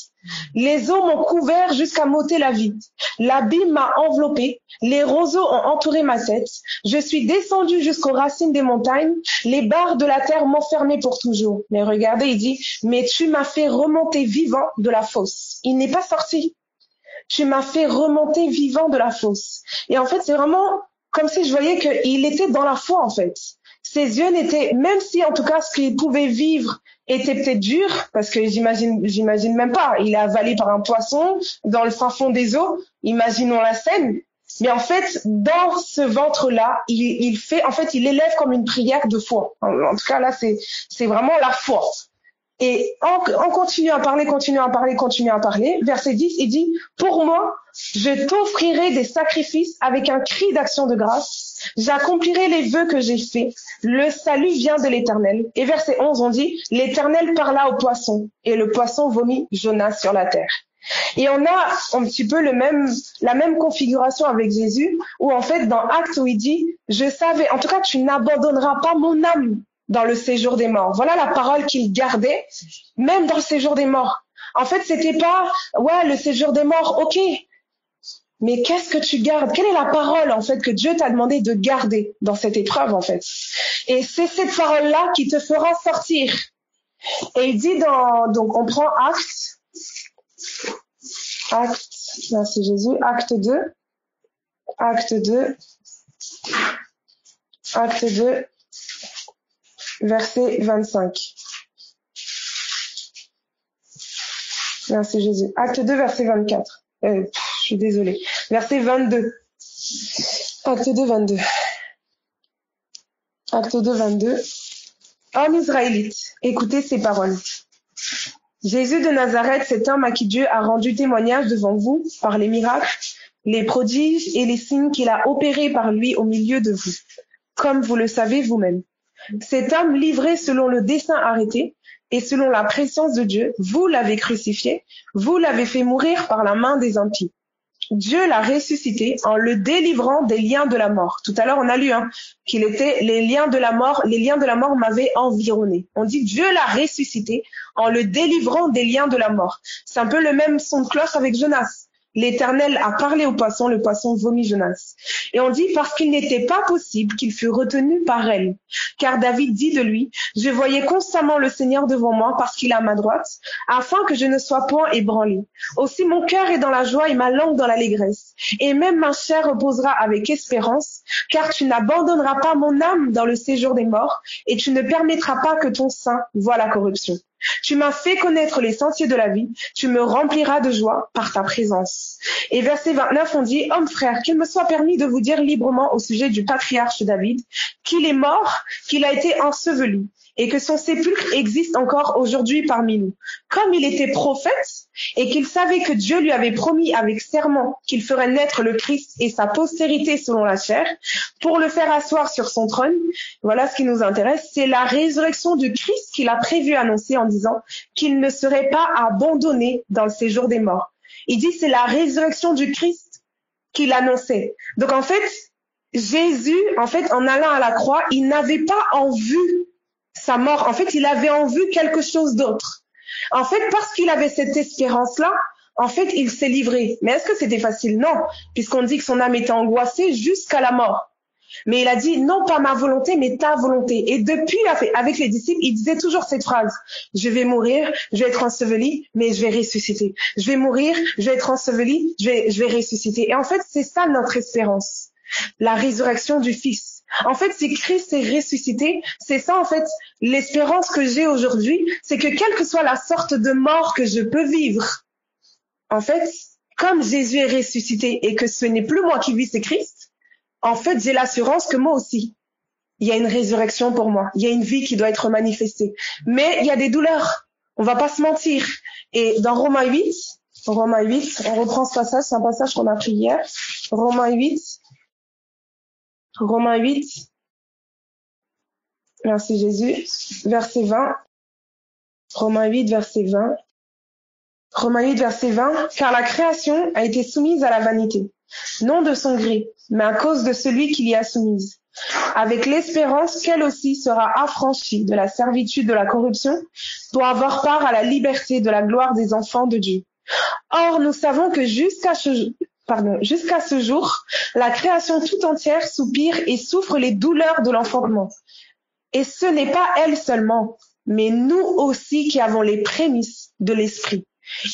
Les eaux m'ont couvert jusqu'à m'ôter la vie. L'abîme m'a enveloppé, les roseaux ont entouré ma tête. Je suis descendu jusqu'aux racines des montagnes, les barres de la terre m'ont fermé pour toujours. Mais regardez, il dit, mais tu m'as fait remonter vivant de la fosse. Il n'est pas sorti. Tu m'as fait remonter vivant de la fosse. Et en fait, c'est vraiment comme si je voyais qu'il était dans la foi, en fait. Ses yeux n'étaient, même si en tout cas ce qu'il pouvait vivre était peut-être dur, parce que j'imagine même pas, il est avalé par un poisson dans le fin fond des eaux, imaginons la scène. Mais en fait, dans ce ventre-là, il élève comme une prière de foi. En tout cas, là, c'est vraiment la foi. Et on continue à parler, verset 10, il dit, pour moi, je t'offrirai des sacrifices avec un cri d'action de grâce, j'accomplirai les vœux que j'ai faits, le salut vient de l'Éternel. Et verset 11, on dit, l'Éternel parla au poisson, et le poisson vomit Jonas sur la terre. Et on a un petit peu la même configuration avec Jésus, où en fait, dans Actes, où il dit, je savais, en tout cas, tu n'abandonneras pas mon âme dans le séjour des morts. Voilà la parole qu'il gardait, même dans le séjour des morts. En fait, c'était pas, ouais, le séjour des morts, ok. Mais qu'est-ce que tu gardes? Quelle est la parole, en fait, que Dieu t'a demandé de garder dans cette épreuve, en fait? Et c'est cette parole-là qui te fera sortir. Et il dit donc on prend Actes, merci Jésus, Acte 2, verset 25. Merci Jésus. Acte 2, verset 24. Je suis désolée. Verset 22. Acte 2, 22. Homme israélite, écoutez ces paroles. Jésus de Nazareth, cet homme à qui Dieu a rendu témoignage devant vous par les miracles, les prodiges et les signes qu'il a opérés par lui au milieu de vous, comme vous le savez vous-même. Cet homme livré selon le dessein arrêté et selon la préscience de Dieu, vous l'avez crucifié, vous l'avez fait mourir par la main des impies. Dieu l'a ressuscité en le délivrant des liens de la mort. Tout à l'heure, on a lu qu'il était les liens de la mort m'avaient environné. On dit Dieu l'a ressuscité en le délivrant des liens de la mort. C'est un peu le même son de cloche avec Jonas. L'Éternel a parlé au poisson, le poisson vomit Jonas. Et on dit parce qu'il n'était pas possible qu'il fût retenu par elle. Car David dit de lui, je voyais constamment le Seigneur devant moi parce qu'il est à ma droite, afin que je ne sois point ébranlé. Aussi mon cœur est dans la joie et ma langue dans l'allégresse. Et même ma chair reposera avec espérance, car tu n'abandonneras pas mon âme dans le séjour des morts, et tu ne permettras pas que ton sein voie la corruption. Tu m'as fait connaître les sentiers de la vie, tu me rempliras de joie par ta présence. Et verset 29, on dit, hommes frères, qu'il me soit permis de vous dire librement au sujet du patriarche David, qu'il est mort, qu'il a été enseveli, et que son sépulcre existe encore aujourd'hui parmi nous. Comme il était prophète, et qu'il savait que Dieu lui avait promis avec serment qu'il ferait naître le Christ et sa postérité selon la chair, pour le faire asseoir sur son trône, voilà ce qui nous intéresse, c'est la résurrection du Christ qu'il a prévu annoncer en disant qu'il ne serait pas abandonné dans le séjour des morts. Il dit c'est la résurrection du Christ qu'il annonçait. Donc en fait, Jésus, en allant à la croix, il n'avait pas en vue sa mort. En fait, il avait en vue quelque chose d'autre. En fait, parce qu'il avait cette espérance-là, en fait, il s'est livré. Mais est-ce que c'était facile? Non, puisqu'on dit que son âme était angoissée jusqu'à la mort. Mais il a dit, non pas ma volonté, mais ta volonté. Et depuis, avec les disciples, il disait toujours cette phrase. Je vais mourir, je vais être enseveli, mais je vais ressusciter. Je vais mourir, je vais être enseveli, je vais ressusciter. Et en fait, c'est ça notre espérance. La résurrection du Fils. En fait, si Christ est ressuscité, c'est ça, en fait, l'espérance que j'ai aujourd'hui, c'est que quelle que soit la sorte de mort que je peux vivre, en fait, comme Jésus est ressuscité et que ce n'est plus moi qui vis, c'est Christ, en fait, j'ai l'assurance que moi aussi, il y a une résurrection pour moi. Il y a une vie qui doit être manifestée. Mais il y a des douleurs. On va pas se mentir. Et dans Romains 8, on reprend ce passage, c'est un passage qu'on a pris hier. Romains 8, merci Jésus, verset 20. Romains 8, verset 20. Romains 8, verset 20. Car la création a été soumise à la vanité, non de son gré, mais à cause de celui qui l'y a soumise, avec l'espérance qu'elle aussi sera affranchie de la servitude de la corruption pour avoir part à la liberté de la gloire des enfants de Dieu. Or, nous savons que jusqu'à ce jour, la création tout entière soupire et souffre les douleurs de l'enfantement. Et ce n'est pas elle seulement, mais nous aussi qui avons les prémices de l'esprit.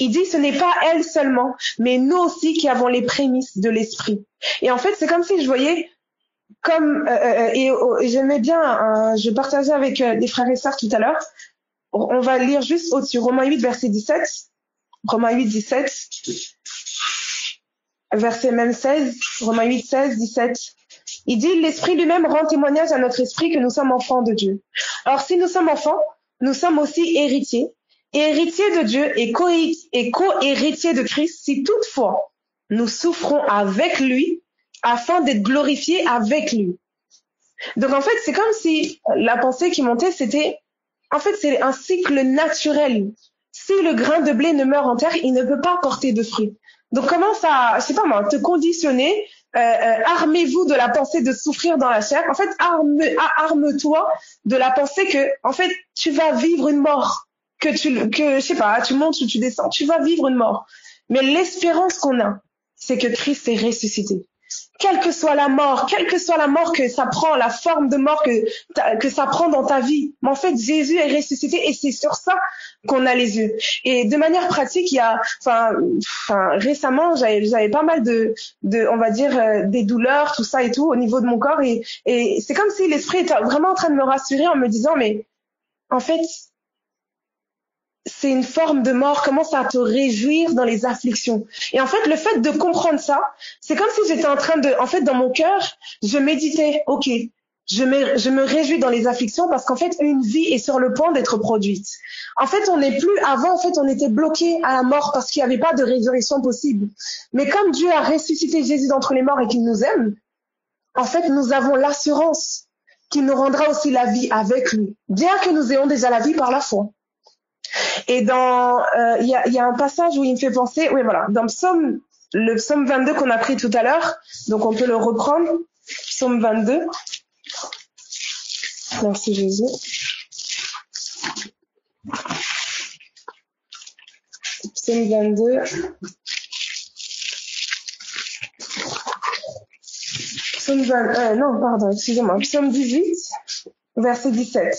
Il dit ce n'est pas elle seulement, mais nous aussi qui avons les prémices de l'esprit. Et en fait, c'est comme si je voyais et j'aimais bien, je partageais avec des frères et sœurs tout à l'heure. On va lire juste au-dessus, Romains 8, verset 17. Romains 8, 17. Verset même 16. Romains 8, 16, 17. Il dit, l'Esprit lui-même rend témoignage à notre esprit que nous sommes enfants de Dieu. Alors, si nous sommes enfants, nous sommes aussi héritiers. Héritiers de Dieu et co-héritiers de Christ, si toutefois nous souffrons avec lui, afin d'être glorifiés avec lui. Donc en fait, c'est comme si la pensée qui montait, c'est un cycle naturel. Si le grain de blé ne meurt en terre, il ne peut pas porter de fruits. Donc commence à, te conditionner, armez-vous de la pensée de souffrir dans la chair. En fait, arme-toi de la pensée que, en fait, tu vas vivre une mort. Tu montes ou tu descends, tu vas vivre une mort. Mais l'espérance qu'on a, c'est que Christ est ressuscité. Quelle que soit la mort que ça prend, la forme de mort que ça prend dans ta vie. Mais en fait, Jésus est ressuscité et c'est sur ça qu'on a les yeux. Et de manière pratique, récemment, j'avais pas mal on va dire, des douleurs, tout ça et tout, au niveau de mon corps. Et c'est comme si l'esprit était vraiment en train de me rassurer en me disant, mais, en fait, c'est une forme de mort, commence à te réjouir dans les afflictions. Et en fait, le fait de comprendre ça, c'est comme si j'étais en train dans mon cœur, je méditais, ok, je me réjouis dans les afflictions parce qu'en fait, une vie est sur le point d'être produite. En fait, on était bloqué à la mort parce qu'il n'y avait pas de résurrection possible. Mais comme Dieu a ressuscité Jésus d'entre les morts et qu'il nous aime, en fait, nous avons l'assurance qu'il nous rendra aussi la vie avec lui, bien que nous ayons déjà la vie par la foi. Et il y a un passage où il me fait penser, oui voilà, dans le psaume 22 qu'on a pris tout à l'heure, donc on peut le reprendre, psaume 22. Merci Jésus. Psaume 22. Psaume 18, verset 17.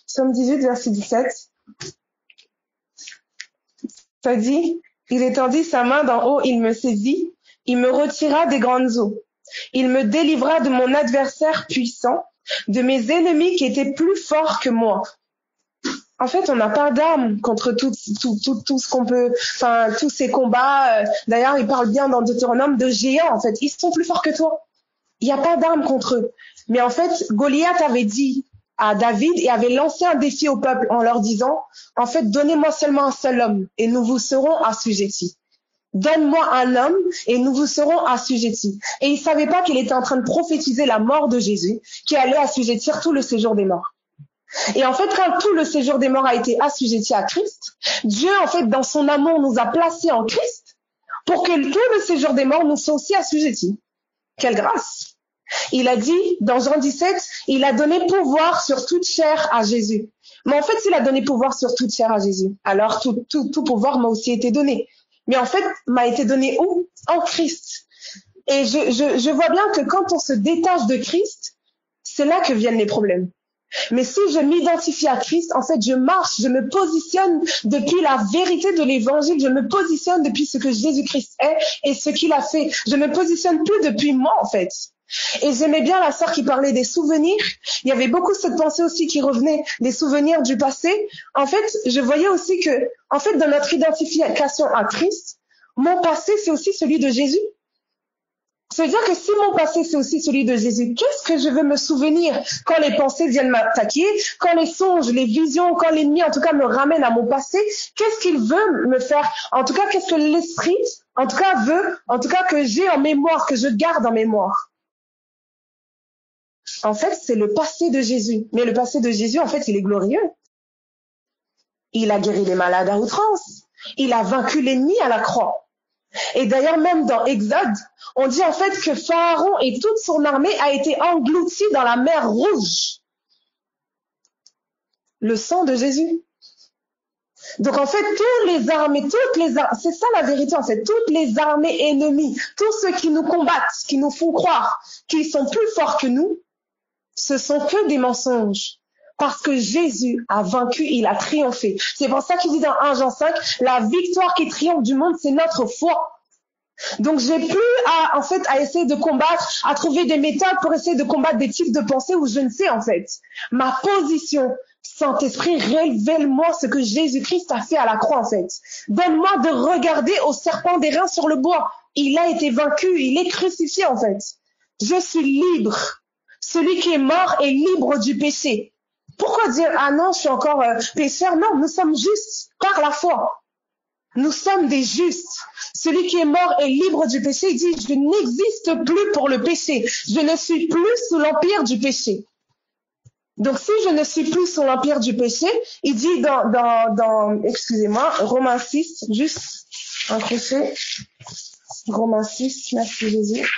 Psaume 18, verset 17. Ça dit, il étendit sa main d'en haut, il me saisit, il me retira des grandes eaux. Il me délivra de mon adversaire puissant, de mes ennemis qui étaient plus forts que moi. En fait, on n'a pas d'armes contre tout ce qu'on peut, enfin, tous ces combats. D'ailleurs, il parle bien dans Deutéronome de géants, en fait. Ils sont plus forts que toi. Il n'y a pas d'armes contre eux. Mais en fait, Goliath avait dit à David et avait lancé un défi au peuple en leur disant, en fait, donnez-moi seulement un seul homme et nous vous serons assujettis. Donne-moi un homme et nous vous serons assujettis. Et il savait pas qu'il était en train de prophétiser la mort de Jésus, qui allait assujettir tout le séjour des morts. Et en fait, quand tout le séjour des morts a été assujetti à Christ, Dieu, en fait, dans son amour, nous a placés en Christ pour que tout le séjour des morts nous soit aussi assujettis. Quelle grâce! Il a dit, dans Jean 17, il a donné pouvoir sur toute chair à Jésus. Mais en fait, s'il a donné pouvoir sur toute chair à Jésus, alors tout pouvoir m'a aussi été donné. Mais en fait, m'a été donné où? En Christ. Et je vois bien que quand on se détache de Christ, c'est là que viennent les problèmes. Mais si je m'identifie à Christ, en fait, je marche, je me positionne depuis la vérité de l'évangile, je me positionne depuis ce que Jésus-Christ est et ce qu'il a fait. Je me positionne plus depuis moi, en fait. Et j'aimais bien la sœur qui parlait des souvenirs. Il y avait beaucoup cette pensée aussi qui revenait des souvenirs du passé. En fait, je voyais aussi que, en fait, dans notre identification à Christ, mon passé, c'est aussi celui de Jésus. Ça veut dire que si mon passé, c'est aussi celui de Jésus, qu'est-ce que je veux me souvenir quand les pensées viennent m'attaquer, quand les songes, les visions, quand l'ennemi, en tout cas, me ramène à mon passé, qu'est-ce qu'il veut me faire? En tout cas, qu'est-ce que l'esprit, en tout cas, veut, en tout cas, que j'ai en mémoire, que je garde en mémoire? En fait, c'est le passé de Jésus. Mais le passé de Jésus, en fait, il est glorieux. Il a guéri les malades à outrance. Il a vaincu l'ennemi à la croix. Et d'ailleurs, même dans Exode, on dit en fait que Pharaon et toute son armée a été englouti dans la mer Rouge. Le sang de Jésus. Donc en fait, c'est ça la vérité en fait, toutes les armées ennemies, tous ceux qui nous combattent, qui nous font croire qu'ils sont plus forts que nous, ce sont que des mensonges. Parce que Jésus a vaincu, il a triomphé. C'est pour ça qu'il dit dans 1 Jean 5, la victoire qui triomphe du monde, c'est notre foi. Donc j'ai plus à essayer de combattre, à trouver des méthodes pour essayer de combattre des types de pensées où je ne sais en fait. Ma position, Saint-Esprit, révèle-moi ce que Jésus-Christ a fait à la croix en fait. Donne-moi de regarder au serpent des reins sur le bois. Il a été vaincu, il est crucifié en fait. Je suis libre. Celui qui est mort est libre du péché. Pourquoi dire, ah non, je suis encore pécheur? Non, nous sommes justes par la foi. Nous sommes des justes. Celui qui est mort est libre du péché. Il dit, je n'existe plus pour le péché. Je ne suis plus sous l'empire du péché. Donc, si je ne suis plus sous l'empire du péché, il dit excusez-moi, Romains 6, juste un crochet. Romains 6, merci Jésus.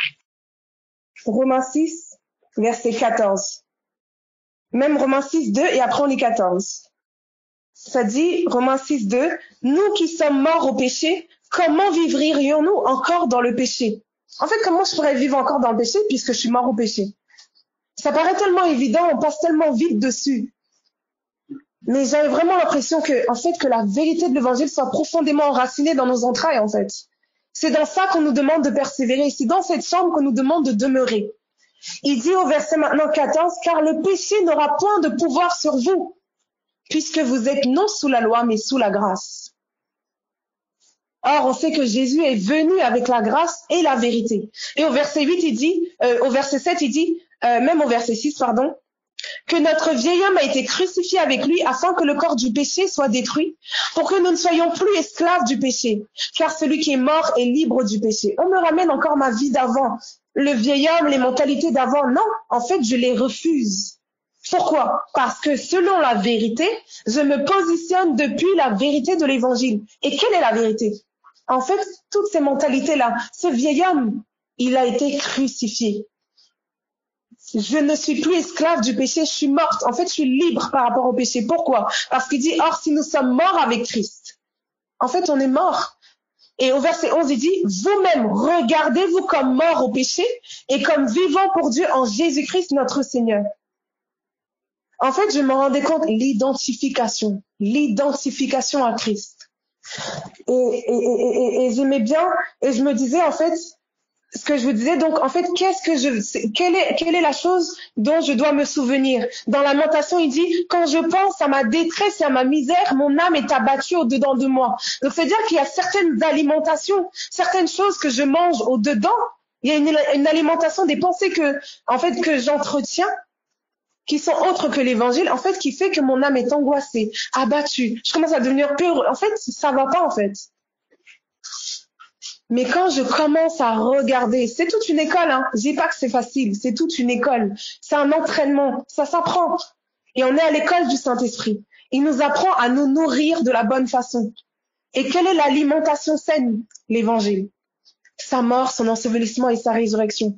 Romains 6, verset 14. Même Romains 6, 2 et après on lit 14. Ça dit, Romains 6, 2, nous qui sommes morts au péché, comment vivrions-nous encore dans le péché? En fait, comment je pourrais vivre encore dans le péché puisque je suis mort au péché? Ça paraît tellement évident, on passe tellement vite dessus. Mais j'avais vraiment l'impression que la vérité de l'évangile soit profondément enracinée dans nos entrailles, en fait. C'est dans ça qu'on nous demande de persévérer. C'est dans cette chambre qu'on nous demande de demeurer. Il dit au verset maintenant 14, car le péché n'aura point de pouvoir sur vous, puisque vous êtes non sous la loi, mais sous la grâce. Or, on sait que Jésus est venu avec la grâce et la vérité. Et au verset 8, il dit, au verset 7, il dit, même au verset 6, pardon, que notre vieil homme a été crucifié avec lui afin que le corps du péché soit détruit, pour que nous ne soyons plus esclaves du péché, car celui qui est mort est libre du péché. On me ramène encore ma vie d'avant, le vieil homme, les mentalités d'avant. Non, en fait, je les refuse. Pourquoi? Parce que selon la vérité, je me positionne depuis la vérité de l'évangile. Et quelle est la vérité? En fait, toutes ces mentalités-là, ce vieil homme, il a été crucifié. Je ne suis plus esclave du péché, je suis morte. En fait, je suis libre par rapport au péché. Pourquoi? Parce qu'il dit, or, si nous sommes morts avec Christ, en fait, on est mort. Et au verset 11, il dit, vous-même, regardez-vous comme morts au péché et comme vivants pour Dieu en Jésus-Christ notre Seigneur. En fait, je me rendais compte, l'identification à Christ. Et j'aimais bien, et je me disais, en fait, ce que je vous disais, donc, en fait, quelle est la chose dont je dois me souvenir? Dans Lamentation, il dit, quand je pense à ma détresse et à ma misère, mon âme est abattue au-dedans de moi. Donc, c'est-à-dire qu'il y a certaines alimentations, certaines choses que je mange au-dedans. Il y a une alimentation des pensées que j'entretiens, qui sont autres que l'évangile, en fait, qui fait que mon âme est angoissée, abattue. Je commence à devenir peur. En fait, ça va pas, en fait. Mais quand je commence à regarder, c'est toute une école, hein. Je dis pas que c'est facile, c'est toute une école. C'est un entraînement, ça s'apprend. Et on est à l'école du Saint-Esprit. Il nous apprend à nous nourrir de la bonne façon. Et quelle est l'alimentation saine? L'évangile. Sa mort, son ensevelissement et sa résurrection.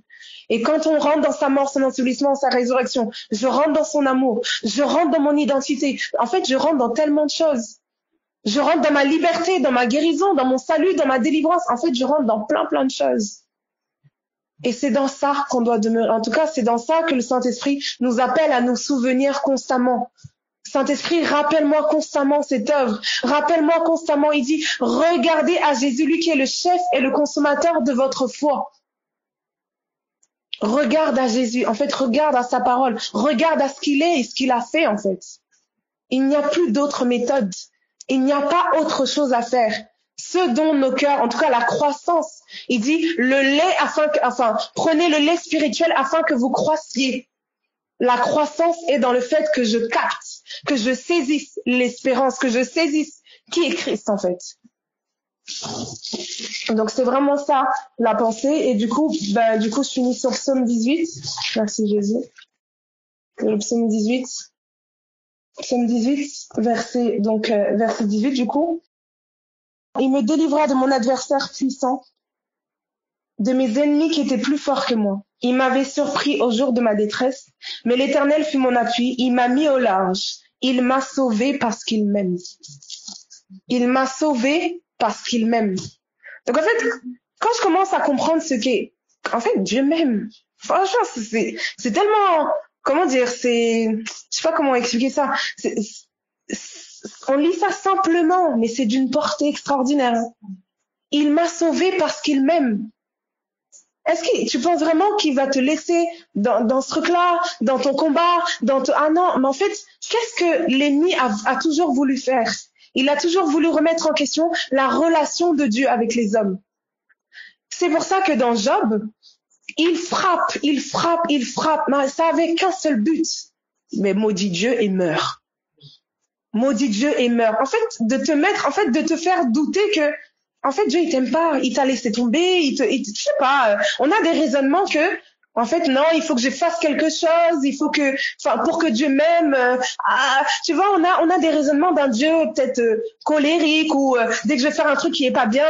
Et quand on rentre dans sa mort, son ensevelissement, sa résurrection, je rentre dans son amour, je rentre dans mon identité. En fait, je rentre dans tellement de choses. Je rentre dans ma liberté, dans ma guérison, dans mon salut, dans ma délivrance. En fait, je rentre dans plein de choses. Et c'est dans ça qu'on doit demeurer. En tout cas, c'est dans ça que le Saint-Esprit nous appelle à nous souvenir constamment. Saint-Esprit, rappelle-moi constamment cette œuvre. Rappelle-moi constamment, il dit, regardez à Jésus, lui qui est le chef et le consommateur de votre foi. Regarde à Jésus. En fait, regarde à sa parole. Regarde à ce qu'il est et ce qu'il a fait, en fait. Il n'y a plus d'autre méthode. Il n'y a pas autre chose à faire. Ce dont nos cœurs, en tout cas la croissance, il dit le lait prenez le lait spirituel afin que vous croissiez. La croissance est dans le fait que je capte, que je saisisse l'espérance, que je saisisse qui est Christ en fait. Donc c'est vraiment ça la pensée et du coup je finis sur Psaume 18. Merci Jésus. Le Psaume 18. Psaume 18, verset 18 du coup. Il me délivra de mon adversaire puissant, de mes ennemis qui étaient plus forts que moi. Il m'avait surpris au jour de ma détresse, mais l'Éternel fut mon appui. Il m'a mis au large. Il m'a sauvé parce qu'il m'aime. Il m'a sauvé parce qu'il m'aime. Donc en fait, quand je commence à comprendre ce qu'est, en fait, Dieu m'aime. Franchement, c'est tellement, comment dire, je sais pas comment expliquer ça. On lit ça simplement, mais c'est d'une portée extraordinaire. Il m'a sauvé parce qu'il m'aime. Est-ce que tu penses vraiment qu'il va te laisser dans ce truc-là, dans ton combat, ah non, mais en fait, qu'est-ce que l'ennemi a toujours voulu faire? Il a toujours voulu remettre en question la relation de Dieu avec les hommes. C'est pour ça que dans Job, il frappe, mais ça avait qu'un seul but. Mais maudit Dieu et meurt. Maudit Dieu et meurt. En fait, de te faire douter que, en fait, Dieu, il t'aime pas, il t'a laissé tomber, je sais pas, on a des raisonnements que, en fait, non, il faut que je fasse quelque chose, pour que Dieu m'aime, tu vois, on a des raisonnements d'un Dieu peut-être colérique ou dès que je vais faire un truc qui est pas bien,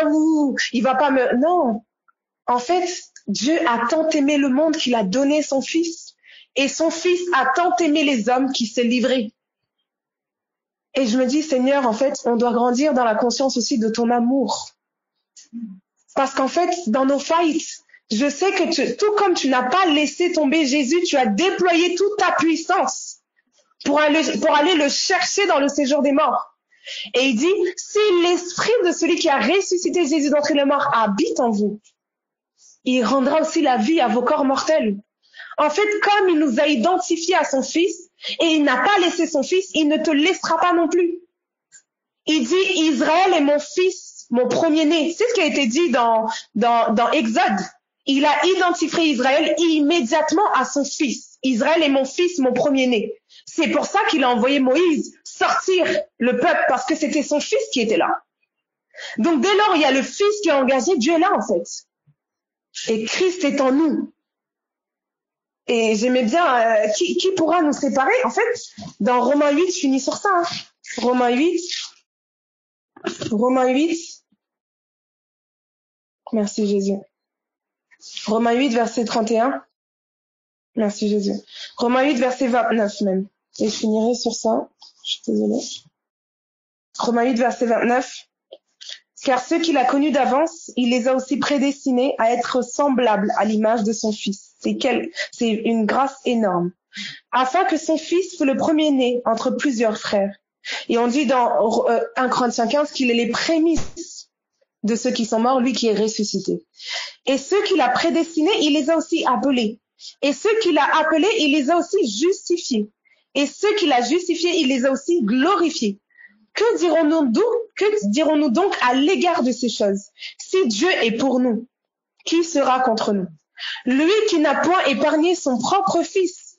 il va pas me, non. En fait, Dieu a tant aimé le monde qu'il a donné son fils. Et son fils a tant aimé les hommes qu'il s'est livré. Et je me dis, Seigneur, en fait, on doit grandir dans la conscience aussi de ton amour. Parce qu'en fait, dans nos fights, je sais que tout comme tu n'as pas laissé tomber Jésus, tu as déployé toute ta puissance pour aller le chercher dans le séjour des morts. Et il dit, si l'esprit de celui qui a ressuscité Jésus d'entre les morts habite en vous, il rendra aussi la vie à vos corps mortels. En fait, comme il nous a identifiés à son fils, et il n'a pas laissé son fils, il ne te laissera pas non plus. Il dit, Israël est mon fils, mon premier-né. C'est ce qui a été dit dans Exode. Il a identifié Israël immédiatement à son fils. Israël est mon fils, mon premier-né. C'est pour ça qu'il a envoyé Moïse sortir le peuple, parce que c'était son fils qui était là. Donc dès lors, il y a le fils qui est engagé, Dieu est là en fait. Et Christ est en nous. Et j'aimais bien, qui pourra nous séparer? En fait, dans Romains 8, je finis sur ça. Hein. Romains 8. Merci Jésus. Romains 8, verset 31. Merci Jésus. Romains 8, verset 29 même. Et je finirai sur ça. Je suis désolée. Romains 8, verset 29. Car ceux qu'il a connus d'avance, il les a aussi prédestinés à être semblables à l'image de son Fils. C'est une grâce énorme. Afin que son Fils fût le premier-né entre plusieurs frères. Et on dit dans 1 Corinthiens 15 qu'il est les prémices de ceux qui sont morts, lui qui est ressuscité. Et ceux qu'il a prédestinés, il les a aussi appelés. Et ceux qu'il a appelés, il les a aussi justifiés. Et ceux qu'il a justifiés, il les a aussi glorifiés. Que dirons-nous donc à l'égard de ces choses? Si Dieu est pour nous, qui sera contre nous? Lui qui n'a point épargné son propre Fils,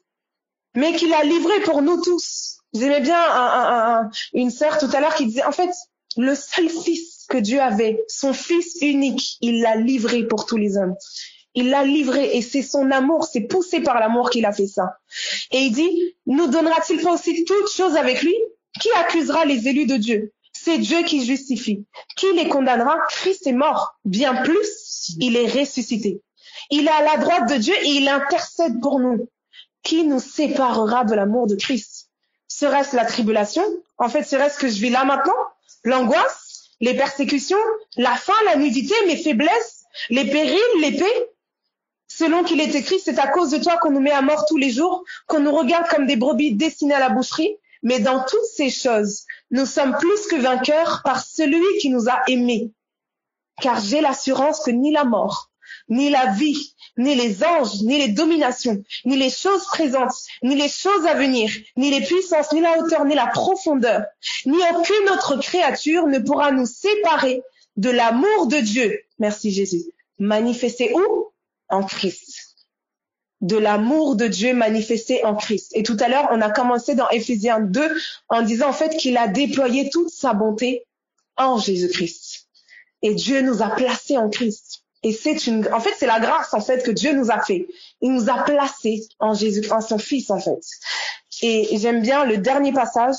mais qui l'a livré pour nous tous. J'aimais bien une sœur tout à l'heure qui disait, en fait, le seul Fils que Dieu avait, son Fils unique, il l'a livré pour tous les hommes. Il l'a livré et c'est son amour, c'est poussé par l'amour qu'il a fait ça. Et il dit, nous donnera-t-il pas aussi toutes choses avec lui? Qui accusera les élus de Dieu? C'est Dieu qui justifie. Qui les condamnera? Christ est mort. Bien plus, il est ressuscité. Il est à la droite de Dieu et il intercède pour nous. Qui nous séparera de l'amour de Christ? Serait-ce la tribulation? En fait, serait-ce que je vis là maintenant? L'angoisse? Les persécutions? La faim? La nudité? Mes faiblesses? Les périls? L'épée? Selon qu'il est écrit, c'est à cause de toi qu'on nous met à mort tous les jours, qu'on nous regarde comme des brebis destinées à la boucherie. Mais dans toutes ces choses, nous sommes plus que vainqueurs par celui qui nous a aimés. Car j'ai l'assurance que ni la mort, ni la vie, ni les anges, ni les dominations, ni les choses présentes, ni les choses à venir, ni les puissances, ni la hauteur, ni la profondeur, ni aucune autre créature ne pourra nous séparer de l'amour de Dieu. Merci Jésus. Manifesté où? En Christ. De l'amour de Dieu manifesté en Christ. Et tout à l'heure, on a commencé dans Éphésiens 2 en disant en fait qu'il a déployé toute sa bonté en Jésus-Christ. Et Dieu nous a placés en Christ. Et c'est la grâce en fait que Dieu nous a fait. Il nous a placés en Jésus, en son Fils en fait. Et j'aime bien le dernier passage.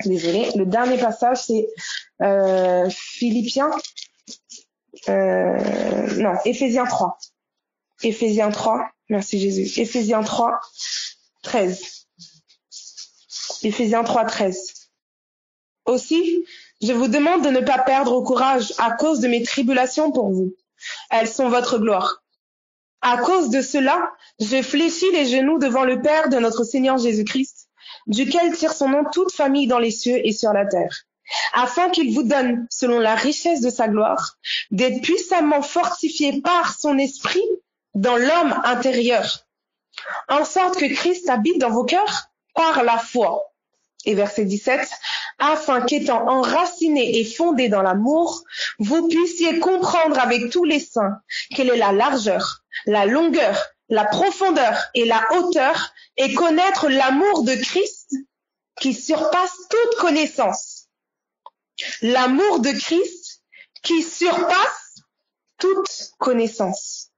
Désolée, le dernier passage c'est Éphésiens 3. Éphésiens 3, merci Jésus. Éphésiens 3, 13. Éphésiens 3, 13. Aussi, je vous demande de ne pas perdre au courage à cause de mes tribulations pour vous. Elles sont votre gloire. À cause de cela, je fléchis les genoux devant le Père de notre Seigneur Jésus-Christ, duquel tire son nom toute famille dans les cieux et sur la terre, afin qu'il vous donne, selon la richesse de sa gloire, d'être puissamment fortifiés par son esprit dans l'homme intérieur, en sorte que Christ habite dans vos cœurs par la foi. Et verset 17, afin qu'étant enracinés et fondés dans l'amour, vous puissiez comprendre avec tous les saints quelle est la largeur, la longueur, la profondeur et la hauteur, et connaître l'amour de Christ qui surpasse toute connaissance. L'amour de Christ qui surpasse toute connaissance,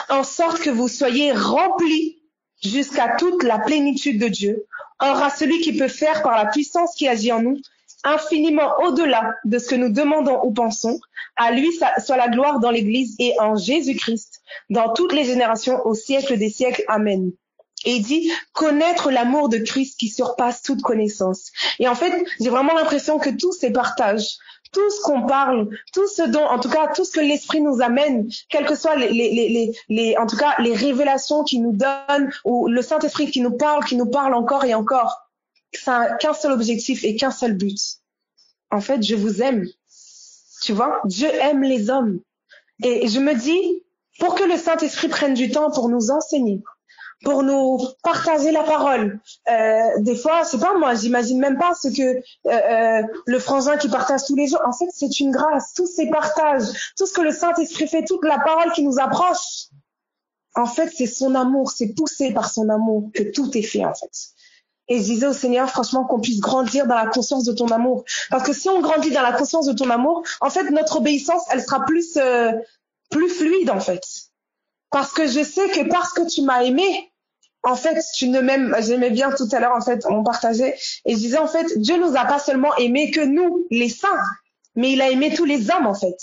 en sorte que vous soyez remplis jusqu'à toute la plénitude de Dieu. Or, à celui qui peut faire par la puissance qui agit en nous, infiniment au-delà de ce que nous demandons ou pensons, à lui soit la gloire dans l'Église et en Jésus-Christ, dans toutes les générations, au siècle des siècles. Amen. Et il dit connaître l'amour de Christ qui surpasse toute connaissance. Et en fait, j'ai vraiment l'impression que tous ces partages, tout ce qu'on parle, tout ce dont, en tout cas, tout ce que l'Esprit nous amène, quelles que soient en tout cas, les révélations qu'il nous donne, ou le Saint-Esprit qui nous parle encore et encore, ça n'a qu'un seul objectif et qu'un seul but. En fait, je vous aime. Tu vois, Dieu aime les hommes. Et je me dis, pour que le Saint-Esprit prenne du temps pour nous enseigner, pour nous partager la parole. Des fois, c'est pas moi, j'imagine même pas ce que le frangin qui partage tous les jours. En fait, c'est une grâce. Tous ces partages, tout ce que le Saint-Esprit fait, toute la parole qui nous approche. En fait, c'est son amour, c'est poussé par son amour que tout est fait, en fait. Et je disais au Seigneur, franchement, qu'on puisse grandir dans la conscience de ton amour. Parce que si on grandit dans la conscience de ton amour, en fait, notre obéissance, elle sera plus fluide, en fait. Parce que je sais que parce que tu m'as aimé, en fait, tu ne m'aimes, j'aimais bien tout à l'heure, en fait, on partageait, et je disais, en fait, Dieu nous a pas seulement aimé que nous, les saints, mais il a aimé tous les hommes, en fait.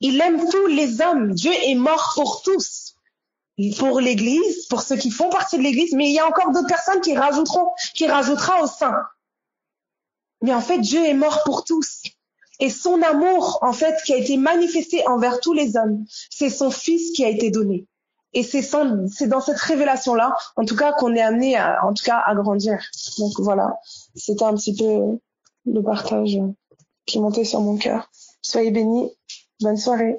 Il aime tous les hommes. Dieu est mort pour tous. Pour l'Église, pour ceux qui font partie de l'Église, mais il y a encore d'autres personnes qui rajoutera aux saints. Mais en fait, Dieu est mort pour tous. et son amour, en fait, qui a été manifesté envers tous les hommes. C'est son Fils qui a été donné. Et c'est dans cette révélation-là, en tout cas, qu'on est amené à grandir. Donc voilà, c'était un petit peu le partage qui montait sur mon cœur. Soyez bénis. Bonne soirée.